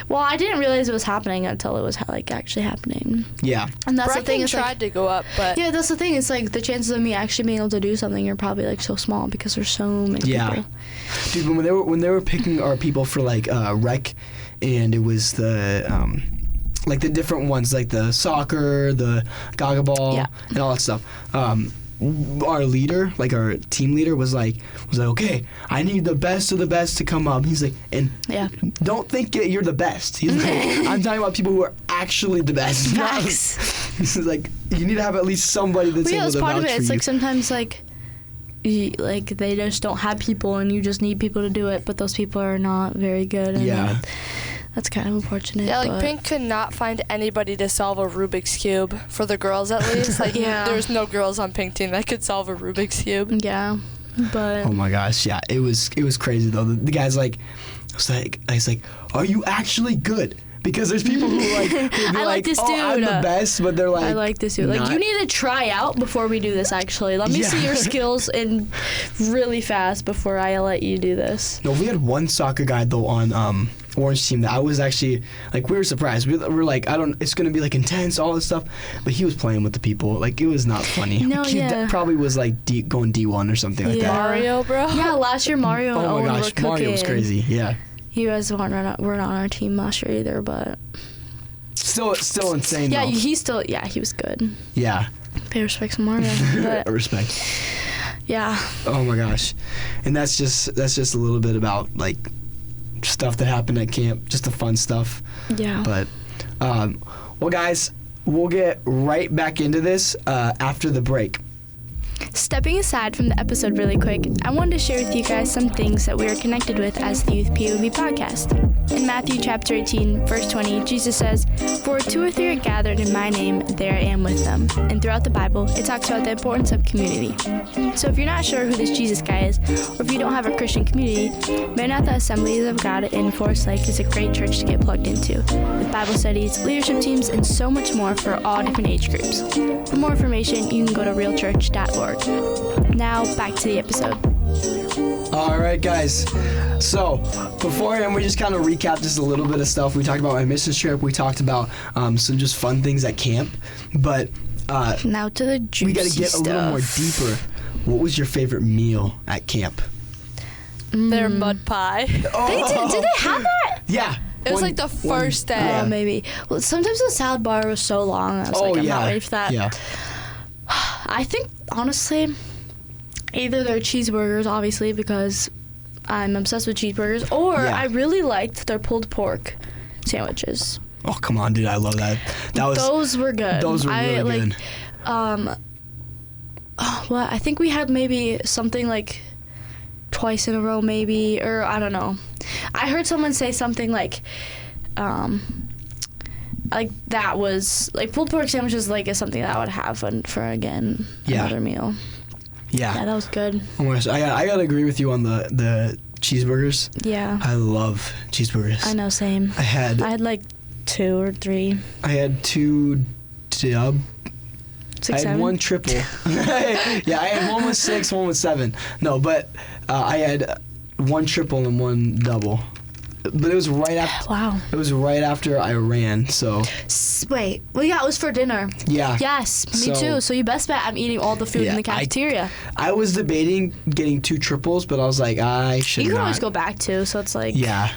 S2: Well, I didn't realize it was happening until it was like actually happening.
S1: Yeah.
S2: And that's
S3: Brecken
S2: the thing. Is
S3: tried to go up, but
S2: yeah, that's the thing. It's like the chances of me actually being able to do something are probably like so small because there's so many people.
S1: Dude, when they were picking our people for like rec, and it was the like the different ones, like the soccer, the gaga ball, and all that stuff. Our leader, like our team leader, was like, okay, I need the best of the best to come up. He's like, and don't think you're the best. He's like, I'm talking about people who are actually the best.
S2: Facts.
S1: He's like, you need to have at least somebody that's able to vouch for you.
S2: Part of it. It's like sometimes like they just don't have people, and you just need people to do it, but those people are not very good. And that's kind of unfortunate.
S3: Yeah, like Pink could not find anybody to solve a Rubik's Cube for the girls at least. Like there's no girls on Pink team that could solve a Rubik's Cube.
S2: Yeah, but
S1: oh my gosh, yeah, it was crazy though. The guy's like, I was like, are you actually good? Because there's people who like,
S2: I like this dude.
S1: I'm the best, but they're like,
S2: I like this dude. Like, you need to try out before we do this. Actually, let me see your skills in really fast before I let you do this.
S1: No, we had one soccer guy though on Orange team that I was actually like, we were surprised. We were like, it's gonna be like intense, all this stuff, but he was playing with the people. Like, it was not funny.
S2: No,
S1: he probably was like going D1 or something like that.
S3: Mario, bro.
S2: Yeah, last year Mario and
S1: oh
S2: Owen
S1: my
S2: were
S1: gosh,
S2: cooking.
S1: Mario was crazy. Yeah.
S2: You guys weren't on our team last year either, but
S1: Still insane.
S2: yeah,
S1: though.
S2: he was good.
S1: Yeah.
S2: Pay respect to Mario. But
S1: Respect.
S2: yeah.
S1: Oh my gosh, and that's just a little bit about like stuff that happened at camp, just the fun stuff.
S2: Yeah.
S1: But well, guys, we'll get right back into this after the break.
S2: Stepping aside from the episode really quick, I wanted to share with you guys some things that we are connected with as the Youth POV podcast. In Matthew chapter 18, verse 20, Jesus says, "For where 2 or 3 are gathered in my name, there I am with them." And throughout the Bible, it talks about the importance of community. So if you're not sure who this Jesus guy is, or if you don't have a Christian community, Maranatha Assemblies of God in Forest Lake is a great church to get plugged into, with Bible studies, leadership teams, and so much more for all different age groups. For more information, you can go to realchurch.org. Now, back to the episode.
S1: All right, guys. So beforehand, we just kind of recapped just a little bit of stuff. We talked about my mission trip. We talked about some just fun things at camp. But
S2: now to the juicy
S1: we got to get a little more deeper. What was your favorite meal at camp?
S3: Their mud pie.
S1: Oh.
S2: Did they have that?
S1: Yeah.
S3: It was like the first day.
S2: Oh, maybe. Well, sometimes the salad bar was so long. I was I'm not ready for that.
S1: Yeah.
S2: I think, honestly, either their cheeseburgers, obviously, because I'm obsessed with cheeseburgers, or I really liked their pulled pork sandwiches.
S1: Oh, come on, dude. I love that.
S2: Those were good.
S1: Those were really good.
S2: Well, I think we had maybe something like twice in a row, maybe, or I don't know. I heard someone say something like that was like pulled pork sandwiches is something that I would have for another meal. Yeah, that was good.
S1: Oh my gosh, I gotta agree with you on the cheeseburgers.
S2: Yeah,
S1: I love cheeseburgers.
S2: I know, same. I had like 2 or 3.
S1: I had 2 dub.
S2: 6,
S1: I had
S2: 7?
S1: 1 triple. Yeah, I had 1 with 6, 1 with 7. No, but I had 1 triple and 1 double. But it was right after.
S2: Wow.
S1: It was right after I ran. So.
S2: Wait. Well, yeah, it was for dinner.
S1: Yeah.
S2: Yes, me too. So you best bet I'm eating all the food in the cafeteria.
S1: I was debating getting 2 triples, but I was like, I should not.
S2: You can always go back too. So it's like.
S1: Yeah.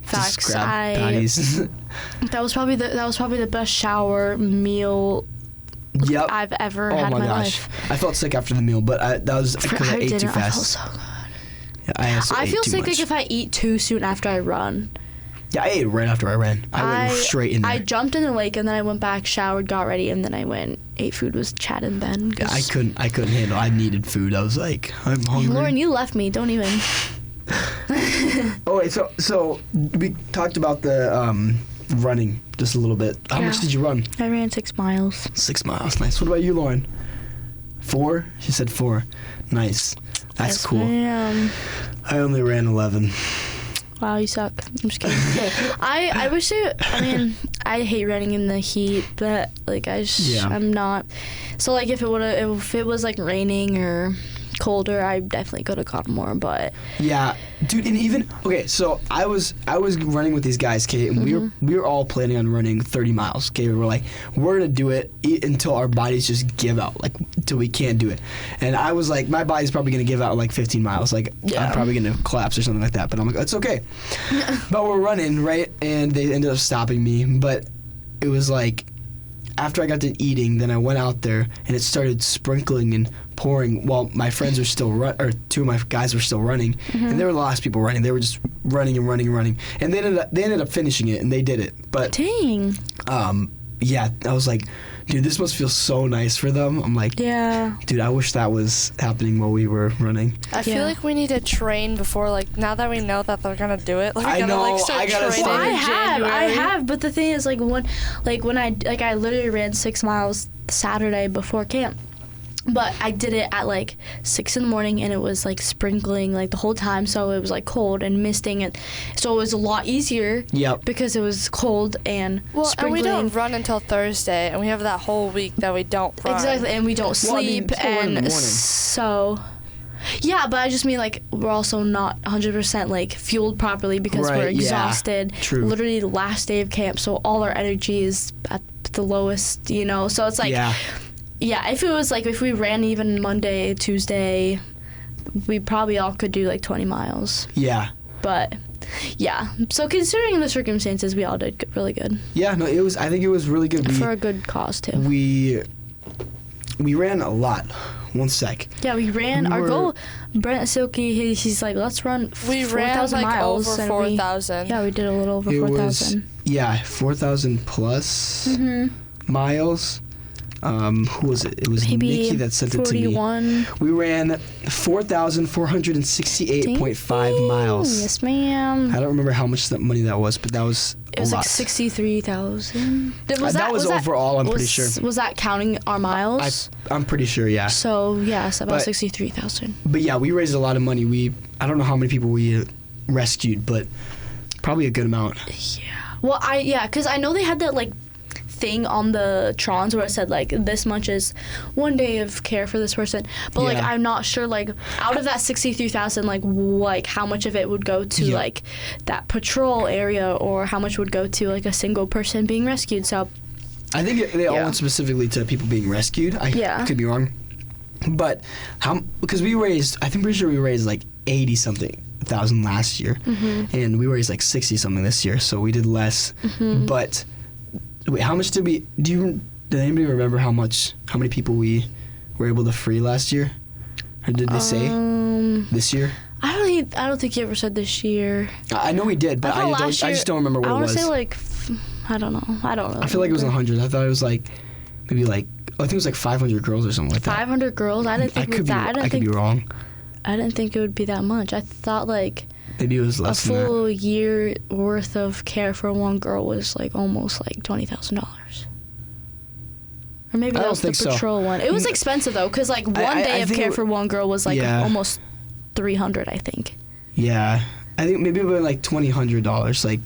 S2: Facts.
S1: Just grab patties.
S2: That was probably the best shower meal.
S1: Yep.
S2: I've ever had in my life.
S1: I felt sick after the meal, but that was because I ate too fast.
S2: I felt so good.
S1: I
S2: feel sick if I eat too soon after I run.
S1: Yeah, I ate right after I ran. I went straight in there.
S2: I jumped in the lake and then I went back, showered, got ready, and then I went, ate food, was chatting then.
S1: Yeah, I couldn't handle. I needed food. I was like, I'm hungry.
S2: Lauren, you left me. Don't even.
S1: Oh wait, so we talked about the running just a little bit. How much did you run?
S2: I ran 6 miles.
S1: 6 miles, nice. What about you, Lauren? 4? She said 4. Nice. That's cool. I only ran 11.
S2: Wow, you suck. I'm just kidding. I wish I hate running in the heat, but I'm not. So if it was like raining or colder, I definitely could have gone more, but
S1: yeah, dude. And even so I was running with these guys, Kate, and we were all planning on running 30 miles. Okay, we were like, we're gonna do it until our bodies just give out, until we can't do it. And I was like, my body's probably gonna give out 15 miles, I'm probably gonna collapse or something like that. But I'm like, it's okay. But we're running, right? And they ended up stopping me, but it was after I got to eating, then I went out there and it started sprinkling and pouring while my friends were still or 2 of my guys were still running, and they were the last people running. They were just running and running and running, and they ended up finishing it, and they did it. But
S2: dang.
S1: Yeah, I was like, dude, this must feel so nice for them. I'm like,
S2: yeah,
S1: dude, I wish that was happening while we were running.
S3: I feel like we need to train before, now that we know that they're gonna do it.
S1: I know.
S3: Start training.
S2: Well, I have, but the thing is, when I literally ran 6 miles Saturday before camp. But I did it at 6 in the morning, and it was sprinkling the whole time, so it was cold and misting, and so it was a lot easier.
S1: Yep.
S2: Because it was cold and sprinkling.
S3: And we don't run until Thursday, and we have that whole week that we don't run.
S2: Exactly, and we don't sleep, and so. Yeah, but I just mean we're also not 100% fueled properly because we're exhausted.
S1: Yeah, true.
S2: Literally the last day of camp, so all our energy is at the lowest. So it's Yeah, if it was if we ran even Monday, Tuesday, we probably all could do 20 miles.
S1: Yeah.
S2: But yeah. So considering the circumstances, we all did really good.
S1: Yeah, no, it was. I think it was really good.
S2: For a good cause too.
S1: We ran a lot. One sec.
S2: Yeah, we ran. Our goal, Brent Silky, he's like, let's run 4,000 miles.
S3: Over 4,000.
S2: Yeah, we did a little over 4,000.
S1: Yeah, 4,000 plus miles. Who was it? It was
S2: Maybe
S1: Nikki that sent it to me.
S2: 41.
S1: We ran 4,468.5 miles.
S2: Yes, ma'am.
S1: I don't remember how much money that was, but that was
S2: It was like 63,000.
S1: That was overall, I'm pretty sure.
S2: Was that counting our miles?
S1: I'm pretty sure, yeah.
S2: So, yes, about 63,000.
S1: But yeah, we raised a lot of money. I don't know how many people we rescued, but probably a good amount.
S2: Yeah. Well, because I know they had that, like, thing on the Trons where it said, like, this much is 1 day of care for this person. But, like, I'm not sure, like, out of that 63,000, like, how much of it would go to, like, that patrol area or how much would go to, like, a single person being rescued. So
S1: I think they all went specifically to people being rescued. I could be wrong. But because I'm pretty sure we raised, like, 80-something thousand last year. And we raised, like, 60-something this year. So we did less. But wait, how much did anybody remember how many people we were able to free last year? Or did they say this year?
S2: I don't think you ever said this year.
S1: I know we did, but I just don't remember what it was.
S2: I want to say, like, I don't know. I don't really
S1: I feel like it was in the hundreds. I thought it was like maybe like I think it was like 500 girls or something like that.
S2: 500 girls? I didn't think it was that.
S1: I could be wrong.
S2: I didn't think it would be that much. I thought like
S1: maybe it was less than that.
S2: A full year worth of care for one girl was like almost like $20,000. Or maybe that was the patrol one. It was expensive though, because like one day of care for one girl was like almost $300, I think.
S1: Yeah, I think maybe about like $2,000, like.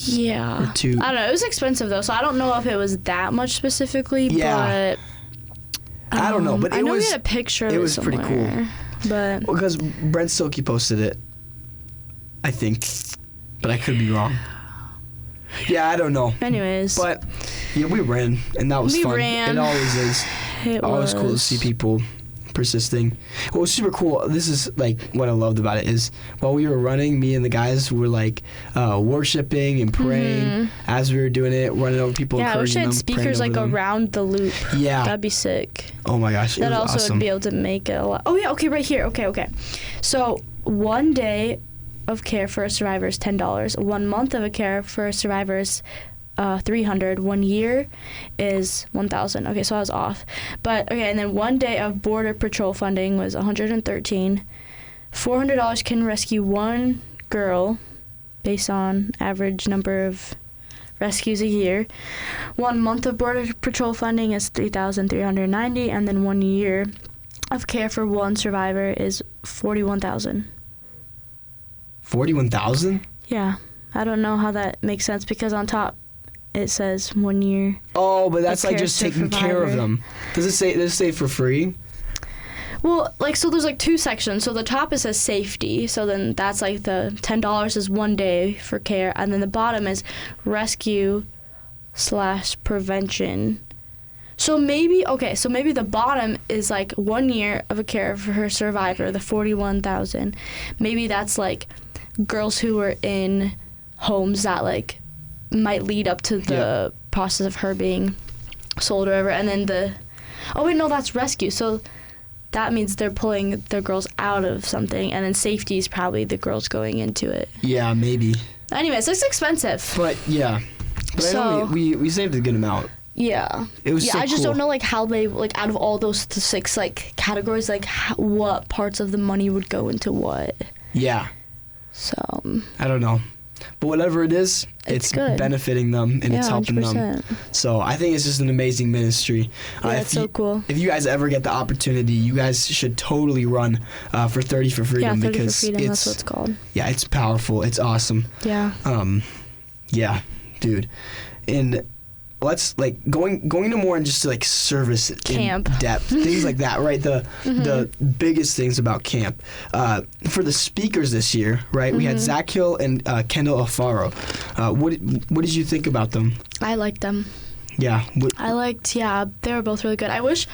S2: Yeah.
S1: Or two.
S2: I don't know. It was expensive though, so I don't know if it was that much specifically.
S1: Yeah.
S2: But
S1: I don't know, but
S2: I know we had a picture. It was
S1: pretty cool.
S2: But
S1: because Brent Silky posted it, I think, but I could be wrong. Yeah, I don't know.
S2: Anyways.
S1: But yeah, we ran, and that was fun. It always is.
S2: It
S1: always cool to see people persisting. What was super cool, this is like what I loved about it, is while we were running, me and the guys were like worshiping and praying as we were doing it, running over people,
S2: encouraging them. Yeah, I wish I had speakers like around the loop.
S1: Yeah.
S2: That'd be sick.
S1: Oh my gosh, it
S2: that
S1: was
S2: also
S1: awesome.
S2: would be able to make it a lot. Oh yeah, okay, right here. Okay. So 1 day of care for a survivor is $10. 1 month of a care for a survivor is $300. 1 year is $1,000. Okay, so I was off. But okay, and then 1 day of border patrol funding was $113. $400 can rescue one girl based on average number of rescues a year. 1 month of border patrol funding is $3,390, and then 1 year of care for one survivor is $41,000.
S1: 41,000?
S2: Yeah, I don't know how that makes sense because on top it says 1 year.
S1: Oh, but that's like just taking care of them. Does it say for free?
S2: Well, like, so there's like two sections. So the top it says safety. So then that's like the $10 is 1 day for care, and then the bottom is rescue/prevention. So maybe the bottom is like 1 year of a care for her survivor, the 41,000. Maybe that's like girls who are in homes that like might lead up to the process of her being sold or whatever, and then that's rescue. So that means they're pulling the girls out of something, and then safety is probably the girls going into it.
S1: Yeah, maybe.
S2: Anyways, it's expensive.
S1: But I know we saved a good amount.
S2: Yeah.
S1: It was so
S2: I just
S1: cool.
S2: don't know like how they like out of all those 6 like categories like what parts of the money would go into what.
S1: Yeah.
S2: So
S1: I don't know. But whatever it is, it's benefiting them and it's helping 100%. Them. So I think it's just an amazing ministry.
S2: Yeah, it's so cool.
S1: If you guys ever get the opportunity, you guys should totally run for 30 for Freedom.
S2: Yeah, 30
S1: because
S2: for Freedom, that's what it's called.
S1: Yeah, it's powerful. It's awesome.
S2: Yeah.
S1: Yeah, dude. And let's like going to more in just like service
S2: camp
S1: in depth, things like that, right? The biggest things about camp for the speakers this year, right? We had Zach Hill and Kendall Alfaro. What did you think about them?
S2: I liked them.
S1: Yeah.
S2: They were both really good. I wish,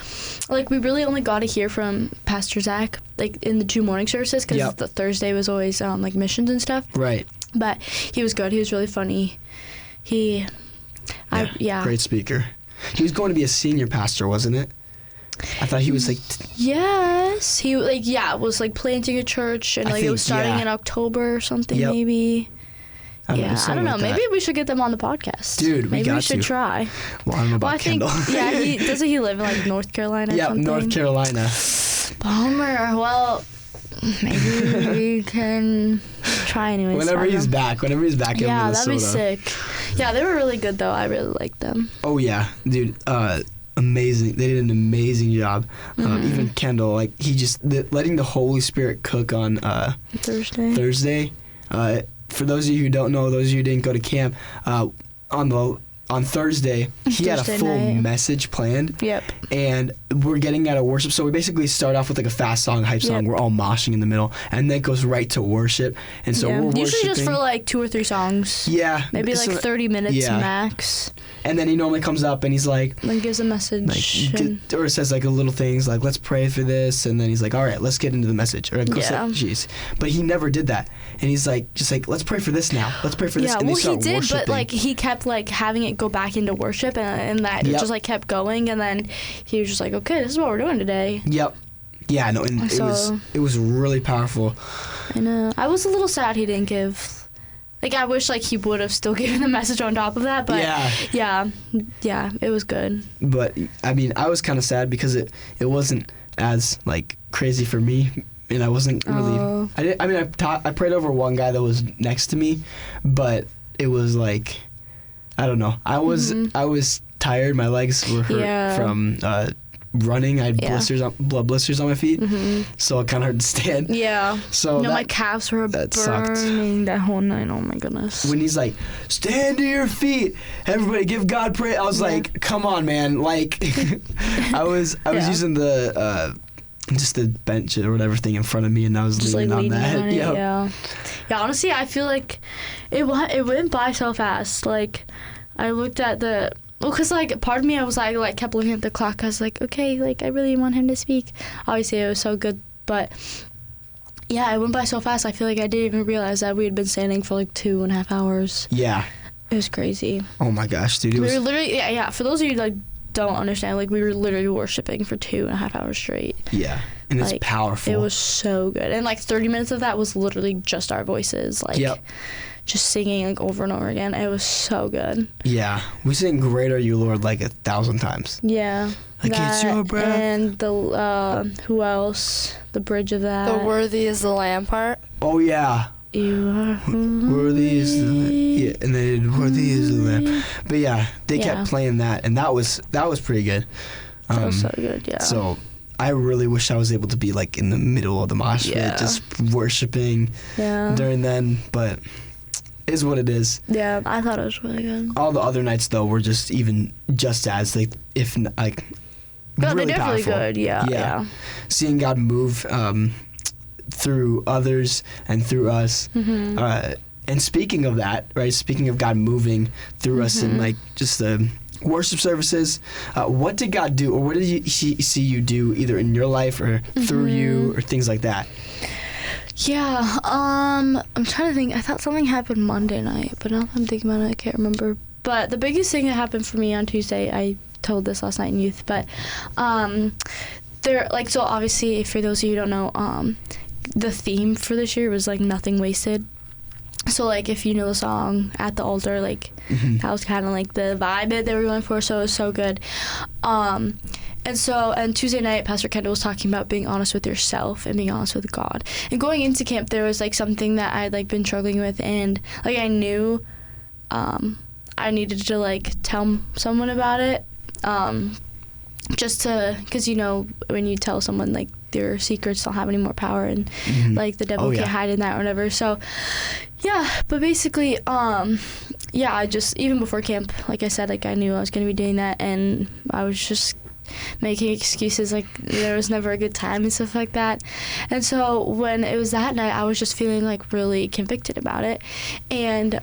S2: like, we really only got to hear from Pastor Zach, like, in the 2 morning services, because the Thursday was always, like, missions and stuff.
S1: Right.
S2: But he was good. He was really funny.
S1: Great speaker. He was going to be a senior pastor, wasn't it? I thought he was like...
S2: Yes. He was like planting a church, and it was starting in October or something, maybe. I don't know. Maybe we should get them on the podcast.
S1: Dude,
S2: maybe we should try.
S1: Well, I don't know about Kendall.
S2: Doesn't he live in like North Carolina or something?
S1: North Carolina.
S2: Bummer. Well, maybe we can try anyways.
S1: Whenever he's back in Minnesota.
S2: Yeah, that'd be sick. Yeah, they were really good though. I really liked them.
S1: Oh yeah, dude. Amazing. They did an amazing job. Even Kendall, like letting the Holy Spirit cook on Thursday. For those of you who don't know, those of you who didn't go to camp, on Thursday, he had a full message planned.
S2: Yep.
S1: And we're getting out of worship. So we basically start off with like a fast song, hype song. We're all moshing in the middle. And then it goes right to worship. And so we're worshiping. Usually just
S2: for like 2 or 3 songs.
S1: Yeah.
S2: Maybe like 30 minutes max.
S1: And then he normally comes up and he's like...
S2: Then gives a message.
S1: Or says like a little things like, let's pray for this. And then he's like, all right, let's get into the message. Or jeez. But he never did that. And he's like, just like, let's pray for this now. Let's pray for this.
S2: Yeah,
S1: and
S2: well, he did, but like he kept like having it go back into worship, and that it just like kept going. And then he was just like, okay, this is what we're doing today.
S1: Yep. Yeah, no, and it was really powerful.
S2: I know. I was a little sad he didn't give... Like, I wish, like, he would have still given the message on top of that, but yeah, it was good.
S1: But, I mean, I was kind of sad because it wasn't as, like, crazy for me, and I wasn't really... I prayed over one guy that was next to me, but it was, like, I don't know. I was tired. My legs were hurt from... running. I had blood blisters on my feet, so it kind of hurt to stand.
S2: Yeah.
S1: So
S2: my calves were burning that whole night. Oh my goodness.
S1: When he's like, "Stand to your feet, everybody, give God praise," I was like, "Come on, man!" Like, I was using the just the bench or whatever thing in front of me, and I was leaning on that.
S2: Yeah. Honestly, I feel like it went by so fast. Like, I looked at the. Well, because, like, part of me, I was, like, kept looking at the clock. I was like, okay, like, I really want him to speak. Obviously, it was so good. But, yeah, it went by so fast. I feel like I didn't even realize that we had been standing for, like, 2.5 hours.
S1: Yeah.
S2: It was crazy.
S1: Oh, my gosh, dude.
S2: We were literally, for those of you, like, don't understand, like, we were literally worshiping for 2.5 hours straight.
S1: Yeah. And it's powerful.
S2: It was so good. And, like, 30 minutes of that was literally just our voices. Like, just singing like over and over again. It was so good.
S1: Yeah, we sing "Great Are You, Lord" like 1,000 times.
S2: Yeah,
S1: like it's your breath.
S2: And the who else? The bridge of that.
S3: The "Worthy is the Lamb" part.
S1: Oh yeah.
S2: You are
S1: worthy is the and then "Worthy is the Lamb." But yeah, they kept playing that, and that was pretty good.
S2: That was so good. Yeah.
S1: So I really wish I was able to be like in the middle of the mosh pit, just worshiping during then, but. Is what it is.
S2: Yeah, I thought it was really good.
S1: All the other nights though were just as like if like really
S2: they're definitely
S1: powerful.
S2: Good. Yeah.
S1: Seeing God move through others and through us. And speaking of that, right? Speaking of God moving through us in like just the worship services, what did God do, or what did He see you do, either in your life or through you, or things like that?
S2: Yeah, I'm trying to think. I thought something happened Monday night, but now that I'm thinking about it, I can't remember. But the biggest thing that happened for me on Tuesday, I told this last night in youth, but so obviously, for those of you who don't know, the theme for this year was like nothing wasted. So like if you know the song At the Altar, like that was kind of like the vibe that they were going for, so it was so good. And Tuesday night, Pastor Kendall was talking about being honest with yourself and being honest with God. And going into camp, there was like something that I'd like been struggling with, and like I knew I needed to like tell someone about it, because you know when you tell someone like your secrets don't have any more power, and like the devil can't hide in that or whatever. So but basically I just, even before camp, like I said, like I knew I was gonna be doing that, and I was just making excuses, like there was never a good time and stuff like that. And so when it was that night, I was just feeling like really convicted about it, and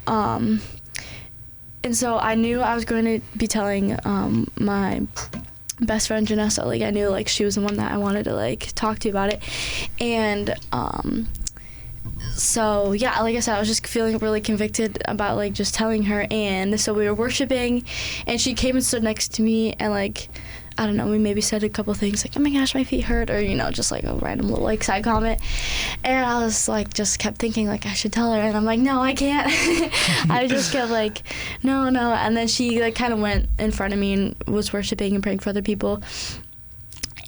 S2: so I knew I was going to be telling my best friend Janessa. Like I knew like she was the one that I wanted to like talk to about it, and so yeah, like I said, I was just feeling really convicted about like just telling her. And so we were worshiping, and she came and stood next to me, and like, I don't know, we maybe said a couple things like, oh my gosh, my feet hurt, or, you know, just like a random little like side comment. And I was like, just kept thinking like I should tell her, and I'm like, no, I can't. I just kept like, no. And then she like kind of went in front of me and was worshiping and praying for other people.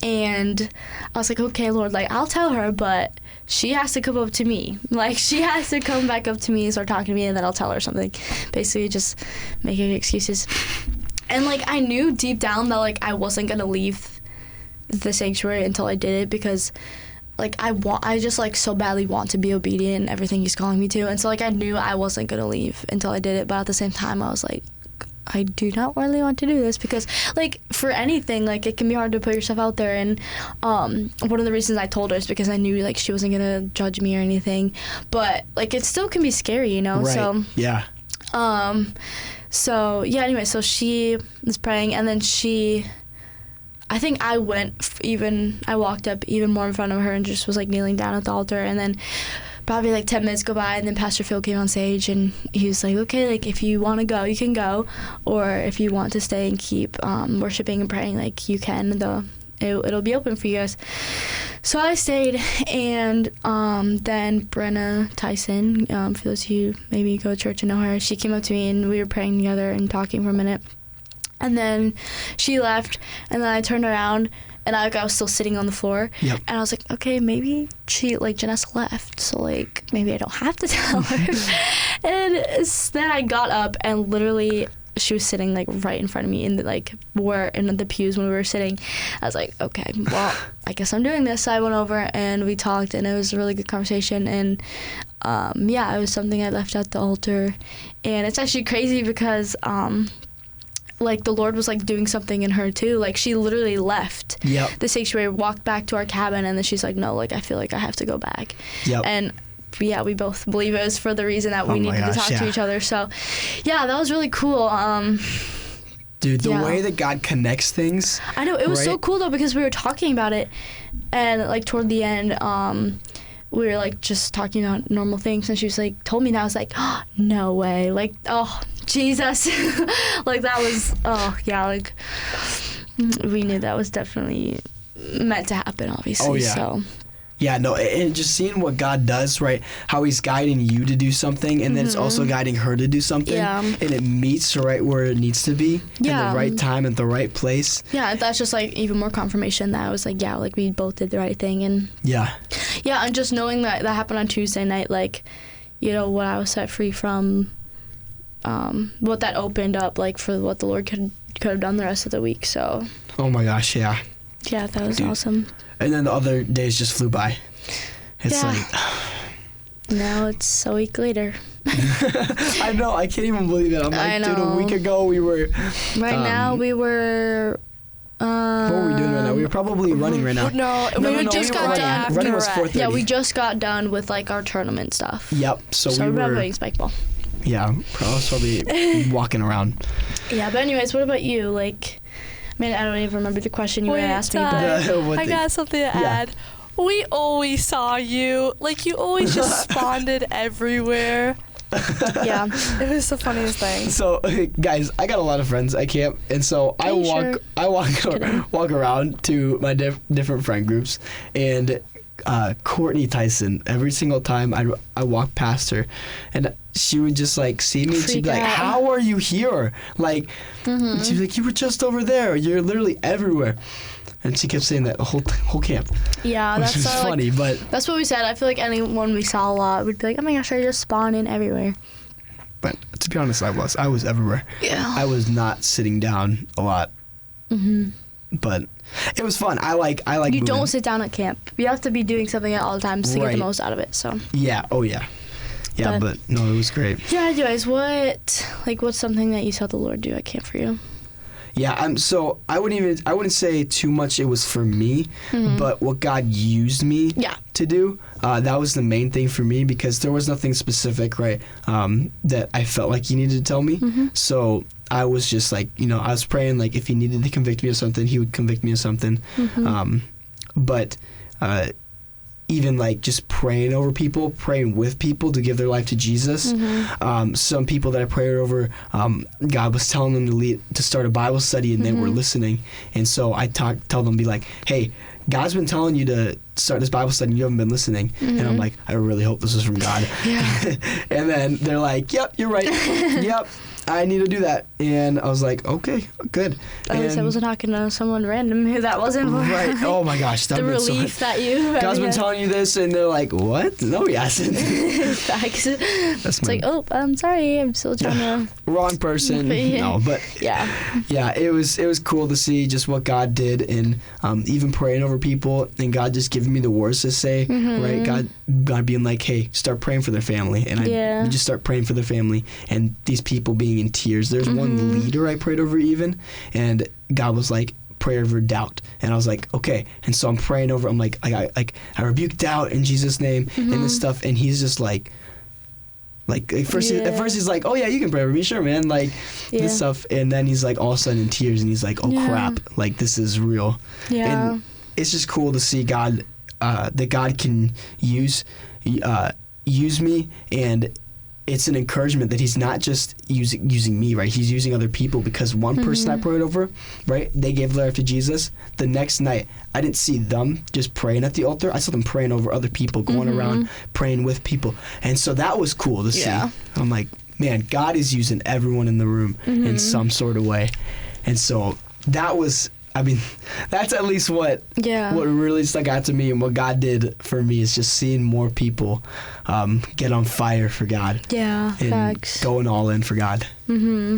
S2: And I was like, okay, Lord, like, I'll tell her, but she has to come up to me. Like, she has to come back up to me and start talking to me, and then I'll tell her something. Basically just making excuses. And, like, I knew deep down that, like, I wasn't going to leave the sanctuary until I did it, because, like, I just, like, so badly want to be obedient in everything he's calling me to. And so, like, I knew I wasn't going to leave until I did it. But at the same time, I was like, I do not really want to do this, because, like, for anything, like, it can be hard to put yourself out there. And one of the reasons I told her is because I knew, like, she wasn't going to judge me or anything. But, like, it still can be scary, you know?
S1: Right.
S2: So,
S1: yeah.
S2: So, yeah, anyway, so she was praying, and then I think I walked up even more in front of her and just was, like, kneeling down at the altar. And then probably, like, 10 minutes go by, and then Pastor Phil came on stage, and he was like, okay, like, if you want to go, you can go. Or if you want to stay and keep worshiping and praying, like, you can. It'll be open for you guys. So I stayed, and then Brenna Tyson, for those of you maybe go to church and know her, she came up to me, and we were praying together and talking for a minute. And then she left, and then I turned around, and I was still sitting on the floor.
S1: Yep.
S2: And I was like, okay, maybe Janessa left, so, like, maybe I don't have to tell her. And then I got up, and literally she was sitting, like, right in front of me in the pews when we were sitting. I was like, okay, well, I guess I'm doing this. So I went over, and we talked, and it was a really good conversation. And it was something I left at the altar. And it's actually crazy because like, the Lord was, like, doing something in her too. Like, she literally left the sanctuary, walked back to our cabin, and then she's like, no, like, I feel like I have to go back. And yeah, we both believe it was for the reason that we needed to talk to each other. So yeah, that was really cool.
S1: Dude, the way that God connects things.
S2: I know, it was so cool though, because we were talking about it, and, like, toward the end, we were, like, just talking about normal things, and she was like, told me, and I was like, oh, no way, like, oh, Jesus. Like, that was, oh yeah, like, we knew that was definitely meant to happen, obviously.
S1: Oh yeah.
S2: So
S1: yeah, no, and just seeing what God does, right? How he's guiding you to do something, and then it's also guiding her to do something. Yeah. And it meets right where it needs to be, in the right time, at the right place.
S2: Yeah, that's just, like, even more confirmation that I was like, yeah, like, we both did the right thing. And
S1: yeah,
S2: and just knowing that happened on Tuesday night, like, you know, what I was set free from, what that opened up, like, for what the Lord could have done the rest of the week. So. Oh
S1: my gosh, yeah.
S2: Yeah, that was awesome. And
S1: then the other days just flew by. It's like.
S2: Now it's a week later.
S1: I know. I can't even believe it. I'm like, dude, a week ago we were.
S2: Right now we were.
S1: What were we doing right now? We were probably running right now.
S3: No, we just got done.
S1: Running was 4:30.
S2: Yeah, we just got done with, like, our tournament stuff.
S1: Yep. So
S2: we were
S1: playing
S2: spike ball.
S1: Yeah, I was probably walking around.
S2: Yeah, but anyways, what about you? Like, I mean, I don't even remember the question you were asking me. But
S3: I got something to add. We always saw you. Like, you always just spawned everywhere. Yeah, it was the funniest thing.
S1: So, guys, I got a lot of friends at camp, and so I walk around to my different friend groups, and Courtney Tyson, every single time I walk past her, and she would just, like, see me, and she'd be like, how are you here? Like, she'd be like, you were just over there. You're literally everywhere. And she kept saying that the whole camp.
S2: Yeah,
S1: that's funny,
S2: like,
S1: but
S2: that's what we said. I feel like anyone we saw a lot would be like, oh my gosh, I just spawned in everywhere.
S1: But to be honest, I was everywhere.
S2: Yeah.
S1: I was not sitting down a lot. But it was fun. I like
S2: You
S1: moving.
S2: don't sit down at camp. You have to be doing something at all times to get the most out of it. So.
S1: Yeah. Oh yeah. Yeah, but no, it was great.
S2: Yeah. Anyways, what's something that you saw the Lord do at camp for you?
S1: Yeah, so I wouldn't say too much it was for me, but what God used me to do, that was the main thing for me, because there was nothing specific, right, that I felt like he needed to tell me. So I was just like, you know, I was praying, like, if he needed to convict me of something, he would convict me of something. But even like just praying over people, praying with people to give their life to Jesus. Some people that I prayed over, God was telling them to start a Bible study, and they were listening. And so I tell them, be like, hey, God's been telling you to start this Bible study and you haven't been listening. And I'm like, I really hope this is from God.
S2: Yeah.
S1: And then they're like, yep, you're right. Yep, I need to do that. And I was like, okay, good.
S2: At least I wasn't talking to someone random who that wasn't for.
S1: Right. Oh my gosh.
S2: The relief that you.
S1: God's been telling you this, and they're like, what? No, he hasn't.
S2: Facts. It's like, oh, I'm sorry. I'm still trying to.
S1: Wrong person. No, but
S2: yeah.
S1: Yeah, it was cool to see just what God did, and even praying over people, and God just giving me the words to say, right? God being like, hey, start praying for their family, and I just start praying for their family, and these people being in tears. There's one leader I prayed over even, and God was like, pray over doubt, and I was like, okay. And so I'm praying over. I'm like I rebuke doubt in Jesus' name and this stuff, and he's just like at first he's like, oh yeah, you can pray over me, sure, man, like this stuff, and then he's like all of a sudden in tears, and he's like, oh crap, like this is real. And it's just cool to see God, that God can use me, and it's an encouragement that he's not just using me, right? He's using other people, because one person I prayed over, right, they gave their life to Jesus. The next night, I didn't see them just praying at the altar. I saw them praying over other people, going around praying with people. And so that was cool to see. I'm like, man, God is using everyone in the room in some sort of way. And so that was, I mean, that's at least what really stuck out to me, and what God did for me is just seeing more people get on fire for God. Yeah, and facts. Going all in for God.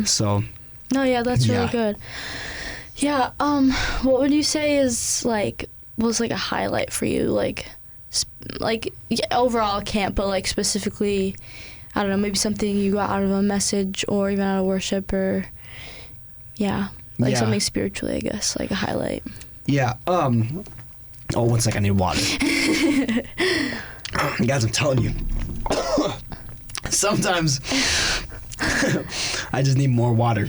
S1: So.
S2: No, yeah, that's really good. Yeah. What would you say is was a highlight for you, overall camp, but specifically, I don't know, maybe something you got out of a message or even out of worship, or something spiritually, I guess, like a highlight.
S1: Yeah. Oh, 1 second, I need water. Guys, I'm telling you, sometimes I just need more water.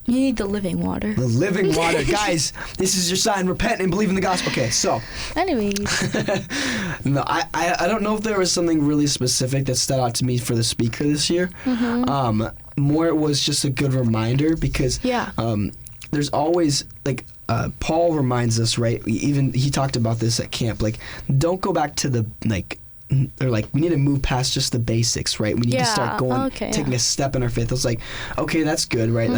S2: You need the living water.
S1: The living water. Guys, this is your sign. Repent and believe in the gospel. Okay, so.
S2: Anyways.
S1: No, I don't know if there was something really specific that stood out to me for the speaker this year. More it was just a good reminder, because there's always, Paul reminds us, right? Even he talked about this at camp. Don't go back to the, we need to move past just the basics, right? We need to start going, taking a step in our faith. I was like, okay, that's good, right?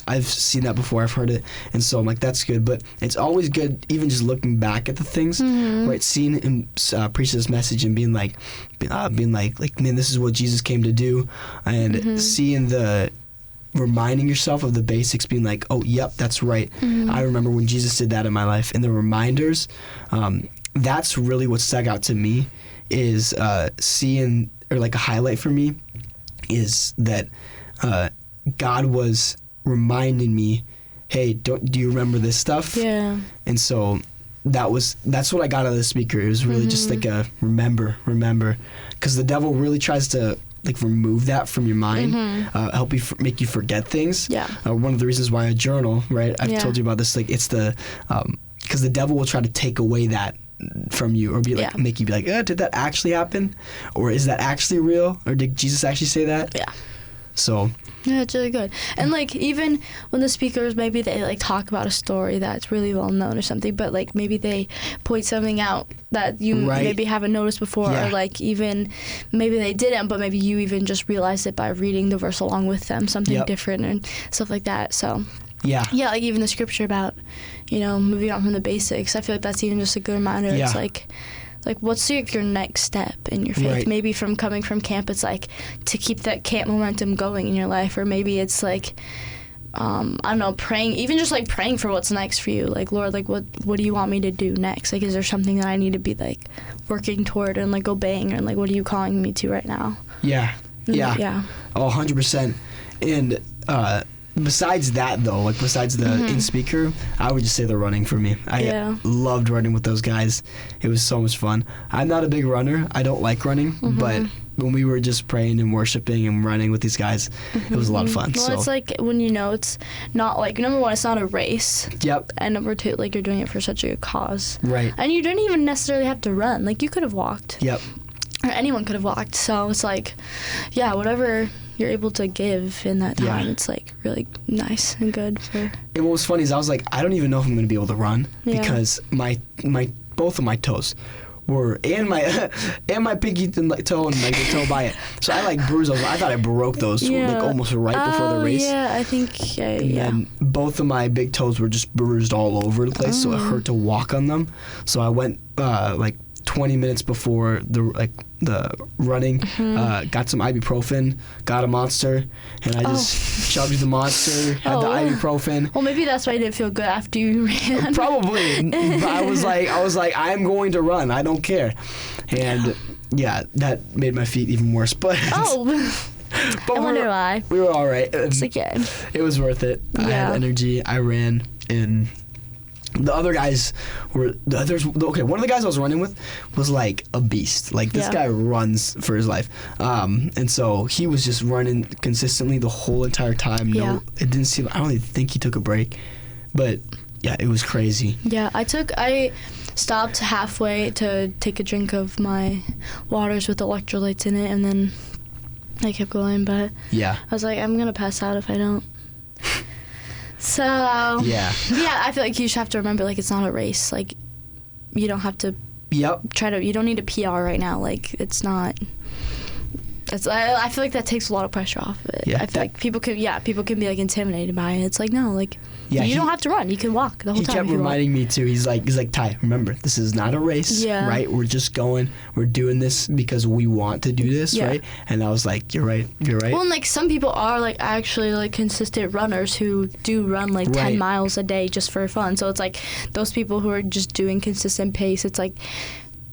S1: I've seen that before, I've heard it, and so I'm like, that's good. But it's always good, even just looking back at the things, right? Seeing him preach this message and being like, man, this is what Jesus came to do, and seeing reminding yourself of the basics, being like, oh, yep, that's right. I remember when Jesus did that in my life, and the reminders. That's really what stuck out to me. Is seeing, or a highlight for me, is that God was reminding me, hey, do you remember this stuff? Yeah. And so that's what I got out of the speaker. It was really just a remember, because the devil really tries to remove that from your mind, help you make you forget things. Yeah. One of the reasons why I journal, right? I've told you about this. It's the because the devil will try to take away that from you, or make you be like, did that actually happen, or is that actually real, or did Jesus actually say that? Yeah. So yeah, it's really good.
S2: And even when the speakers, maybe they talk about a story that's really well known or something, but maybe they point something out that you maybe haven't noticed before, or even maybe they didn't, but maybe you even just realized it by reading the verse along with them, something different and stuff like that. So yeah, even the scripture about moving on from the basics, I feel like that's even just a good reminder. It's what's your next step in your faith? Right. Maybe from coming from camp, it's to keep that camp momentum going in your life, or maybe it's I don't know, praying, even just praying for what's next for you. Lord, what do you want me to do next? Is there something that I need to be working toward and obeying, or what are you calling me to right now?
S1: Yeah. Oh, 100%. And besides that, though, besides the in-speaker, I would just say the running for me. I loved running with those guys. It was so much fun. I'm not a big runner. I don't like running, but when we were just praying and worshiping and running with these guys, it was a lot of fun.
S2: Well,
S1: so
S2: it's like when it's not like, number one, it's not a race.
S1: Yep.
S2: And number two, like you're doing it for such a good cause.
S1: Right.
S2: And you didn't even necessarily have to run. Like you could have walked.
S1: Yep.
S2: Or anyone could have walked. So it's like, yeah, whatever you're able to give in that time, it's like really nice and good for.
S1: And what was funny is I was like, I don't even know if I'm going to be able to run because my both of my toes were and my pinky toe and my big toe by it. So I like bruised those. I thought I broke those like almost right before the race.
S2: Yeah, I think
S1: And then both of my big toes were just bruised all over the place, so it hurt to walk on them. So I went like 20 minutes before the running, got some ibuprofen, got a Monster, and I just chugged the Monster, had the ibuprofen.
S2: Well, maybe that's why you didn't feel good after you ran.
S1: Probably, but I was like, I'm going to run. I don't care, and that made my feet even worse. But
S2: but I wonder why.
S1: We were all right.
S2: It's again.
S1: It was worth it. I had energy. I ran and. The other guys were one of the guys I was running with was like a beast. Like this guy runs for his life, and so he was just running consistently the whole entire time. No, it didn't seem. I don't even think he took a break, but yeah, it was crazy. Yeah,
S2: I stopped halfway to take a drink of my waters with electrolytes in it, and then I kept going. But I was like, I'm gonna pass out if I don't. So I feel like you just have to remember, like, it's not a race. Like, you don't have to you don't need a PR right now. Like, it's not. I feel like that takes a lot of pressure off of it. I feel like people can be like intimidated by it. It's like, no, like you don't have to run. You can walk the whole time.
S1: He kept reminding me too. He's like, Ty, remember, this is not a race, right? We're just going. We're doing this because we want to do this, right? And I was like, you're right. Well,
S2: and like some people are like actually like consistent runners who do run like 10 miles a day just for fun. So it's like those people who are just doing consistent pace. It's like.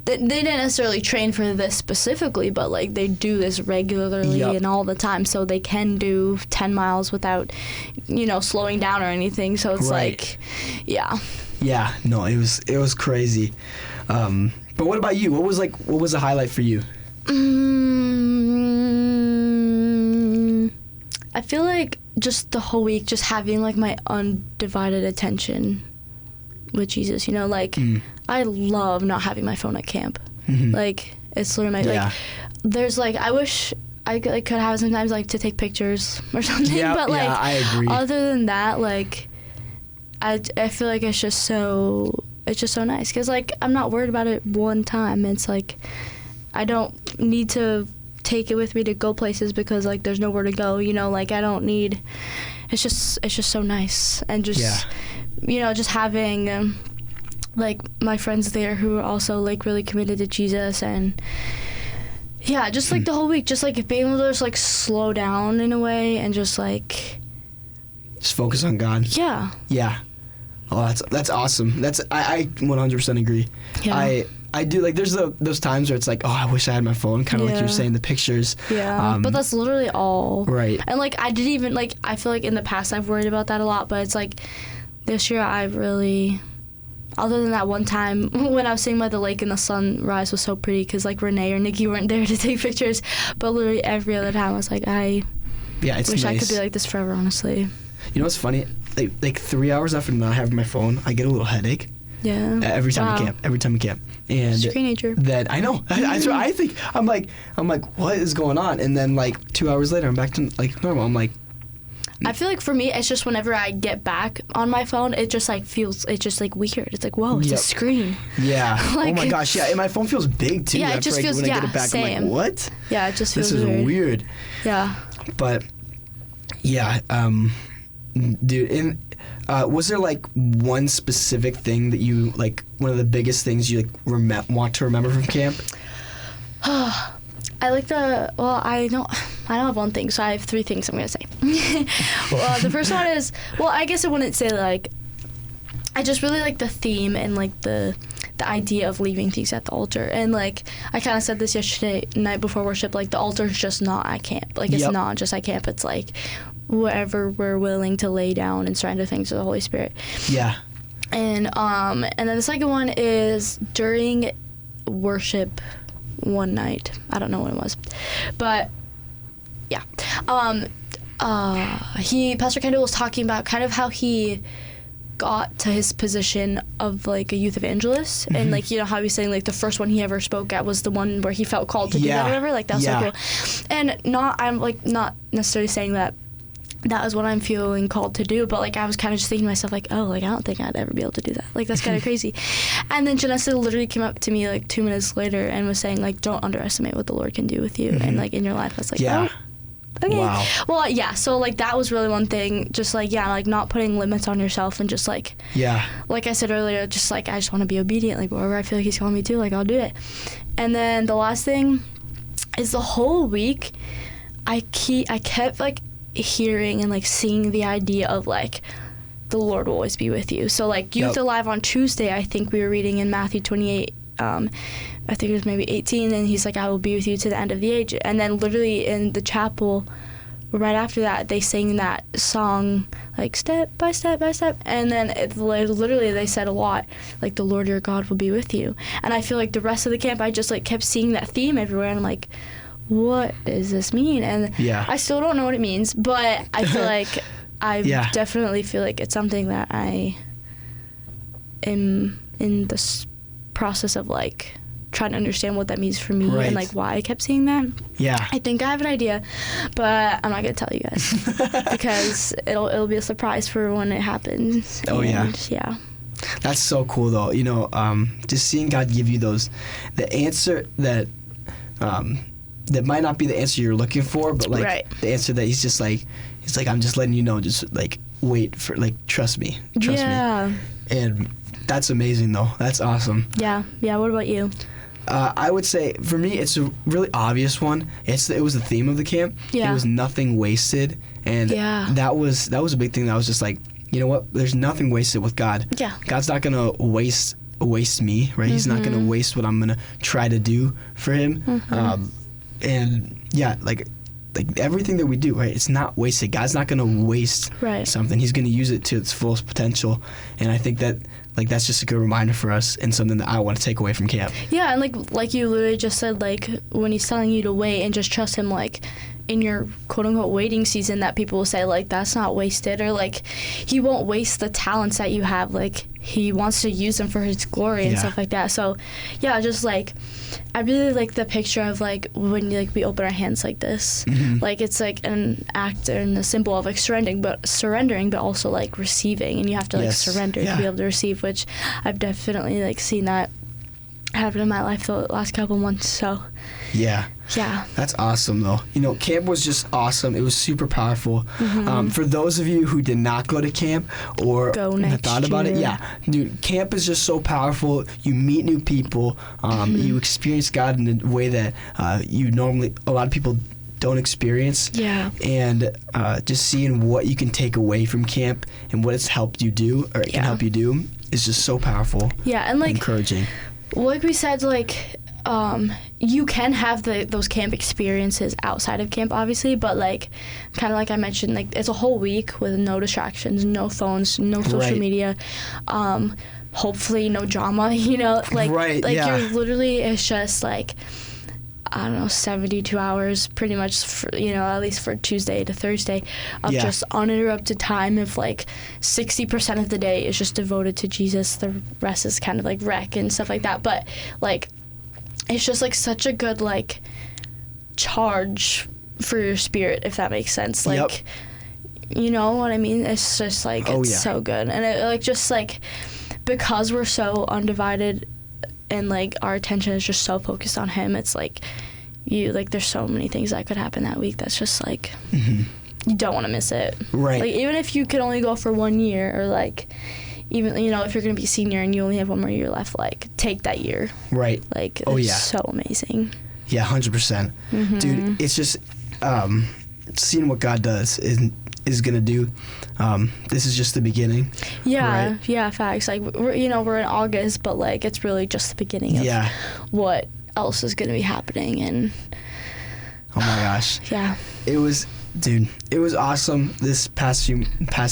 S2: They didn't necessarily train for this specifically, but like they do this regularly and all the time, so they can do 10 miles without, slowing down or anything. So it's like,
S1: no, it was crazy. But what about you? What was the highlight for you?
S2: I feel like just the whole week, just having like my undivided attention with Jesus, I love not having my phone at camp. Like, it's literally like, there's like, I wish I could have sometimes like to take pictures or something, but like, I agree. Other than that, like, I feel like it's just so nice, because like, I'm not worried about it one time. It's like, I don't need to take it with me to go places because like, there's nowhere to go, like, I don't need, it's just so nice. And just, just having, like my friends there who are also like really committed to Jesus, and just like the whole week, just like being able to just like slow down in a way and just
S1: focus on God. Oh, that's awesome. I 100% agree. I do, like, there's those times where it's like, oh, I wish I had my phone, kind of like you were saying, the pictures.
S2: But that's literally all.
S1: Right.
S2: And like I didn't even like, I feel like in the past I've worried about that a lot, but it's like this year I've really, other than that one time when I was sitting by the lake and the sunrise was so pretty, because like Renee or Nikki weren't there to take pictures, but literally every other time I was like, I
S1: it's
S2: wish
S1: nice.
S2: I could be like this forever, honestly.
S1: You know what's funny? Like 3 hours after not having my phone, I get a little headache.
S2: Yeah.
S1: Every time I camp. And
S2: screen nature.
S1: Then I know. I think I'm like, what is going on? And then like 2 hours later, I'm back to like normal. I'm like.
S2: I feel like for me, it's just whenever I get back on my phone, it just like feels, it's just like weird. It's like, whoa, it's a screen.
S1: Yeah. Like, oh my gosh, yeah. And my phone feels big too.
S2: Yeah, it just feels,
S1: when I get it back,
S2: same.
S1: I'm like, what?
S2: Yeah, it just feels
S1: This is weird.
S2: Yeah.
S1: But, yeah, dude, and was there like one specific thing that you, like, one of the biggest things you like want to remember from camp?
S2: I like I don't have one thing, so I have 3 things I'm going to say. Well, the first one is, I guess I wouldn't say, like, I just really like the theme and, like, the idea of leaving things at the altar. And, like, I kind of said this yesterday, night before worship, like, the altar is just not at camp. Like, it's not just at camp. It's, like, wherever we're willing to lay down and surrender things to the Holy Spirit.
S1: Yeah.
S2: And then the second one is during worship one night. I don't know when it was, but yeah. Pastor Kendall was talking about kind of how he got to his position of like a youth evangelist, and like, you know, how he was saying like the first one he ever spoke at was the one where he felt called to do that or whatever. Like, that was so cool. And I'm like not necessarily saying that was what I'm feeling called to do, but like I was kind of just thinking to myself like, oh, like I don't think I'd ever be able to do that. Like, that's kind of crazy. And then Janessa literally came up to me like 2 minutes later and was saying like, don't underestimate what the Lord can do with you and like in your life. I was like, oh, okay. Wow. Well, yeah. So like that was really one thing. Just like, yeah, like not putting limits on yourself and just like, like I said earlier, just like I just want to be obedient. Like wherever I feel like He's calling me to, like I'll do it. And then the last thing is the whole week, I kept like hearing and like seeing the idea of like the Lord will always be with you. So like Youth Alive on Tuesday, I think we were reading in Matthew 28. I think it was maybe 18, and He's like, I will be with you to the end of the age. And then literally in the chapel right after that, they sang that song like step by step by step, and then literally they said a lot like the Lord your God will be with you. And I feel like the rest of the camp I just like kept seeing that theme everywhere, and I'm like, what does this mean? And I still don't know what it means, but I feel like I definitely feel like it's something that I am in this process of like trying to understand what that means for me and like why I kept seeing that. I think I have an idea, but I'm not gonna tell you guys because it'll be a surprise for when it happens.
S1: That's so cool though, you know, just seeing God give you the answer that that might not be the answer you're looking for, but like the answer that he's like, I'm just letting you know, just like wait for, like, trust me. And that's amazing though. That's awesome. Yeah. What about you? I would say for me, it's a really obvious one. It was the theme of the camp. It was nothing wasted, and that was a big thing. That was just like, you know what? There's nothing wasted with God. God's not gonna waste me, right? He's not gonna waste what I'm gonna try to do for Him. And like everything that we do, right? It's not wasted. God's not gonna waste something. He's gonna use it to its fullest potential, and I think that, like, that's just a good reminder for us and something that I want to take away from camp. Yeah, and like you literally just said, like, when He's telling you to wait and just trust Him, like, in your quote-unquote waiting season, that people will say, like, that's not wasted, or, like, He won't waste the talents that you have. Like, He wants to use them for His glory and stuff like that. So, yeah, just, like, I really like the picture of, like, when, like, we open our hands like this. Like, it's, like, an act and a symbol of, like, surrendering, but also, like, receiving. And you have to, like, surrender to be able to receive, which I've definitely, like, seen that happen in my life the last couple months. So, yeah, that's awesome though. You know, camp was just awesome. It was super powerful. For those of you who did not go to camp or thought about it, dude, camp is just so powerful. You meet new people. You experience God in a way that a lot of people don't experience. And just seeing what you can take away from camp and what it's helped you do, or it can help you do, is just so powerful. And like encouraging. Like we said, like, you can have those camp experiences outside of camp, obviously, but, like, kind of like I mentioned, like, it's a whole week with no distractions, no phones, no social media, hopefully no drama, you know, like, you're literally, it's just, like, I don't know, 72 hours pretty much, for, you know, at least for Tuesday to Thursday, of just uninterrupted time of, like, 60% of the day is just devoted to Jesus. The rest is kind of, like, rec and stuff like that. But, like, it's just, like, such a good, like, charge for your spirit, if that makes sense. Like, you know what I mean? It's just, like, it's so good. And it, like, just, like, because we're so undivided and, like, our attention is just so focused on Him, it's like there's so many things that could happen that week that's just like you don't want to miss it, like, even if you could only go for 1 year, or, like, even, you know, if you're gonna be senior and you only have 1 more year left, like, take that year, like, it's so amazing. 100%. Dude, it's just seeing what God does is gonna do. This is just the beginning. Facts. Like, we're in August, but, like, it's really just the beginning of what else is gonna be happening. And oh my gosh, it was Dude, it was awesome this past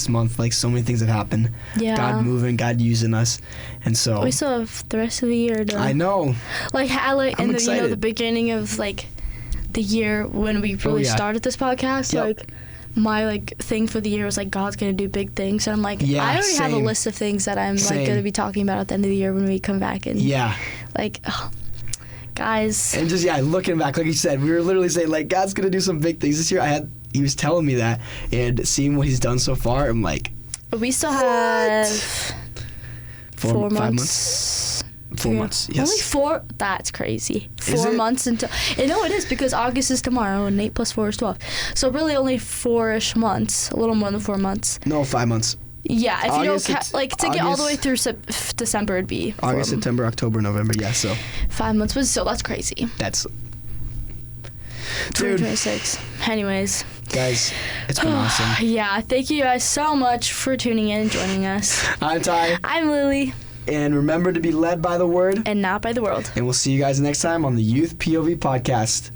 S1: month. Like, so many things have happened.
S2: Yeah.
S1: God moving, God using us, and so
S2: We still have the rest of the year to.
S1: I know.
S2: Like, how, like,
S1: I'm
S2: in the,
S1: excited.
S2: the beginning of, like, the year when we really started this podcast,
S1: Yep.
S2: like, my, like, thing for the year was, like, God's going to do big things. And I'm like,
S1: Yeah,
S2: I already have a
S1: same.
S2: list of things that I'm,
S1: Same.
S2: like, going to be talking about at the end of the year when we come back. And,
S1: Yeah.
S2: like, guys.
S1: And just, looking back, like you said, we were literally saying, like, God's going to do some big things this year. He was telling me that, and seeing what he's done so far, I'm like,
S2: We still have 4 months.
S1: 5 months? 4 months, yes.
S2: Only 4? That's crazy.
S1: Is
S2: 4
S1: it?
S2: months until... No, it is, because August is tomorrow, and 8 plus 4 is 12. So really only 4-ish months, a little more than 4 months.
S1: No, 5 months.
S2: Yeah, if
S1: August,
S2: you don't... to get all the way through December, it'd be...
S1: August, September, October, November, yeah, so.
S2: 5 months, but still, that's crazy.
S1: That's... Dude,
S2: 2026. Anyways.
S1: guys, it's been awesome.
S2: Yeah, thank you guys so much for tuning in and joining us.
S1: I'm Ty.
S2: I'm Lily.
S1: And remember to be led by the word.
S2: And not by the world.
S1: And we'll see you guys next time on the Youth POV podcast.